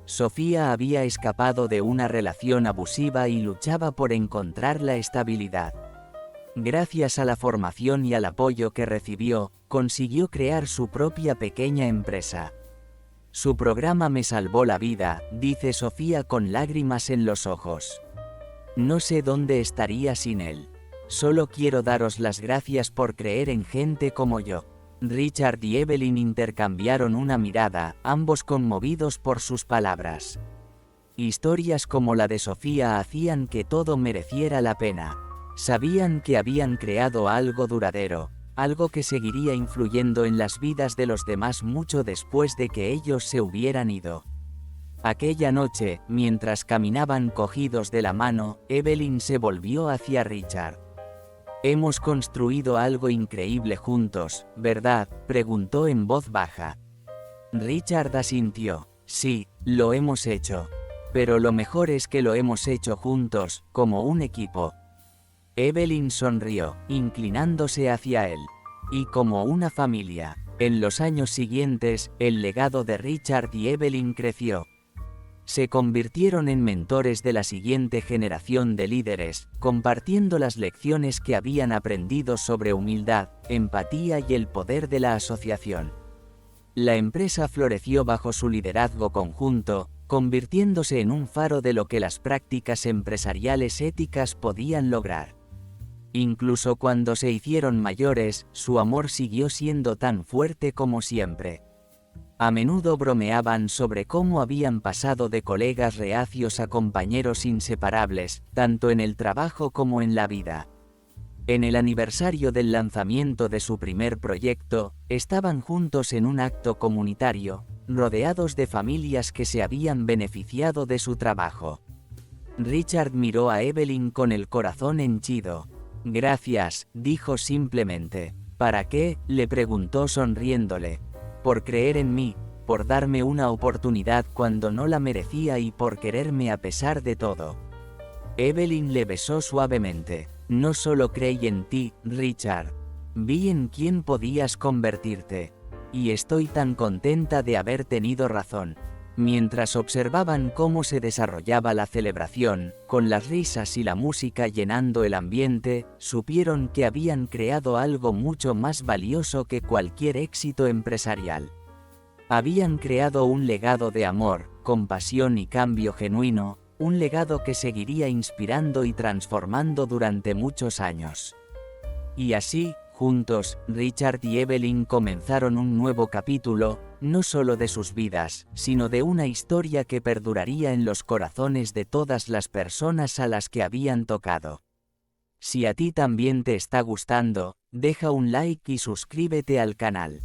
Sofía había escapado de una relación abusiva y luchaba por encontrar la estabilidad. Gracias a la formación y al apoyo que recibió, consiguió crear su propia pequeña empresa. «Su programa me salvó la vida», dice Sofía con lágrimas en los ojos. «No sé dónde estaría sin él. Solo quiero daros las gracias por creer en gente como yo». Richard y Evelyn intercambiaron una mirada, ambos conmovidos por sus palabras. Historias como la de Sofía hacían que todo mereciera la pena. Sabían que habían creado algo duradero, algo que seguiría influyendo en las vidas de los demás mucho después de que ellos se hubieran ido. Aquella noche, mientras caminaban cogidos de la mano, Evelyn se volvió hacia Richard. «Hemos construido algo increíble juntos, ¿verdad?», preguntó en voz baja. Richard asintió. «Sí, lo hemos hecho. Pero lo mejor es que lo hemos hecho juntos, como un equipo». Evelyn sonrió, inclinándose hacia él. «Y como una familia». En los años siguientes, el legado de Richard y Evelyn creció. Se convirtieron en mentores de la siguiente generación de líderes, compartiendo las lecciones que habían aprendido sobre humildad, empatía y el poder de la asociación. La empresa floreció bajo su liderazgo conjunto, convirtiéndose en un faro de lo que las prácticas empresariales éticas podían lograr. Incluso cuando se hicieron mayores, su amor siguió siendo tan fuerte como siempre. A menudo bromeaban sobre cómo habían pasado de colegas reacios a compañeros inseparables, tanto en el trabajo como en la vida. En el aniversario del lanzamiento de su primer proyecto, estaban juntos en un acto comunitario, rodeados de familias que se habían beneficiado de su trabajo. Richard miró a Evelyn con el corazón henchido. «Gracias», dijo simplemente. «¿Para qué?», le preguntó sonriéndole. «Por creer en mí, por darme una oportunidad cuando no la merecía y por quererme a pesar de todo». Evelyn le besó suavemente. «No solo creí en ti, Richard. Vi en quién podías convertirte. Y estoy tan contenta de haber tenido razón». Mientras observaban cómo se desarrollaba la celebración, con las risas y la música llenando el ambiente, supieron que habían creado algo mucho más valioso que cualquier éxito empresarial. Habían creado un legado de amor, compasión y cambio genuino, un legado que seguiría inspirando y transformando durante muchos años. Y así, juntos, Richard y Evelyn comenzaron un nuevo capítulo, no solo de sus vidas, sino de una historia que perduraría en los corazones de todas las personas a las que habían tocado. Si a ti también te está gustando, deja un like y suscríbete al canal.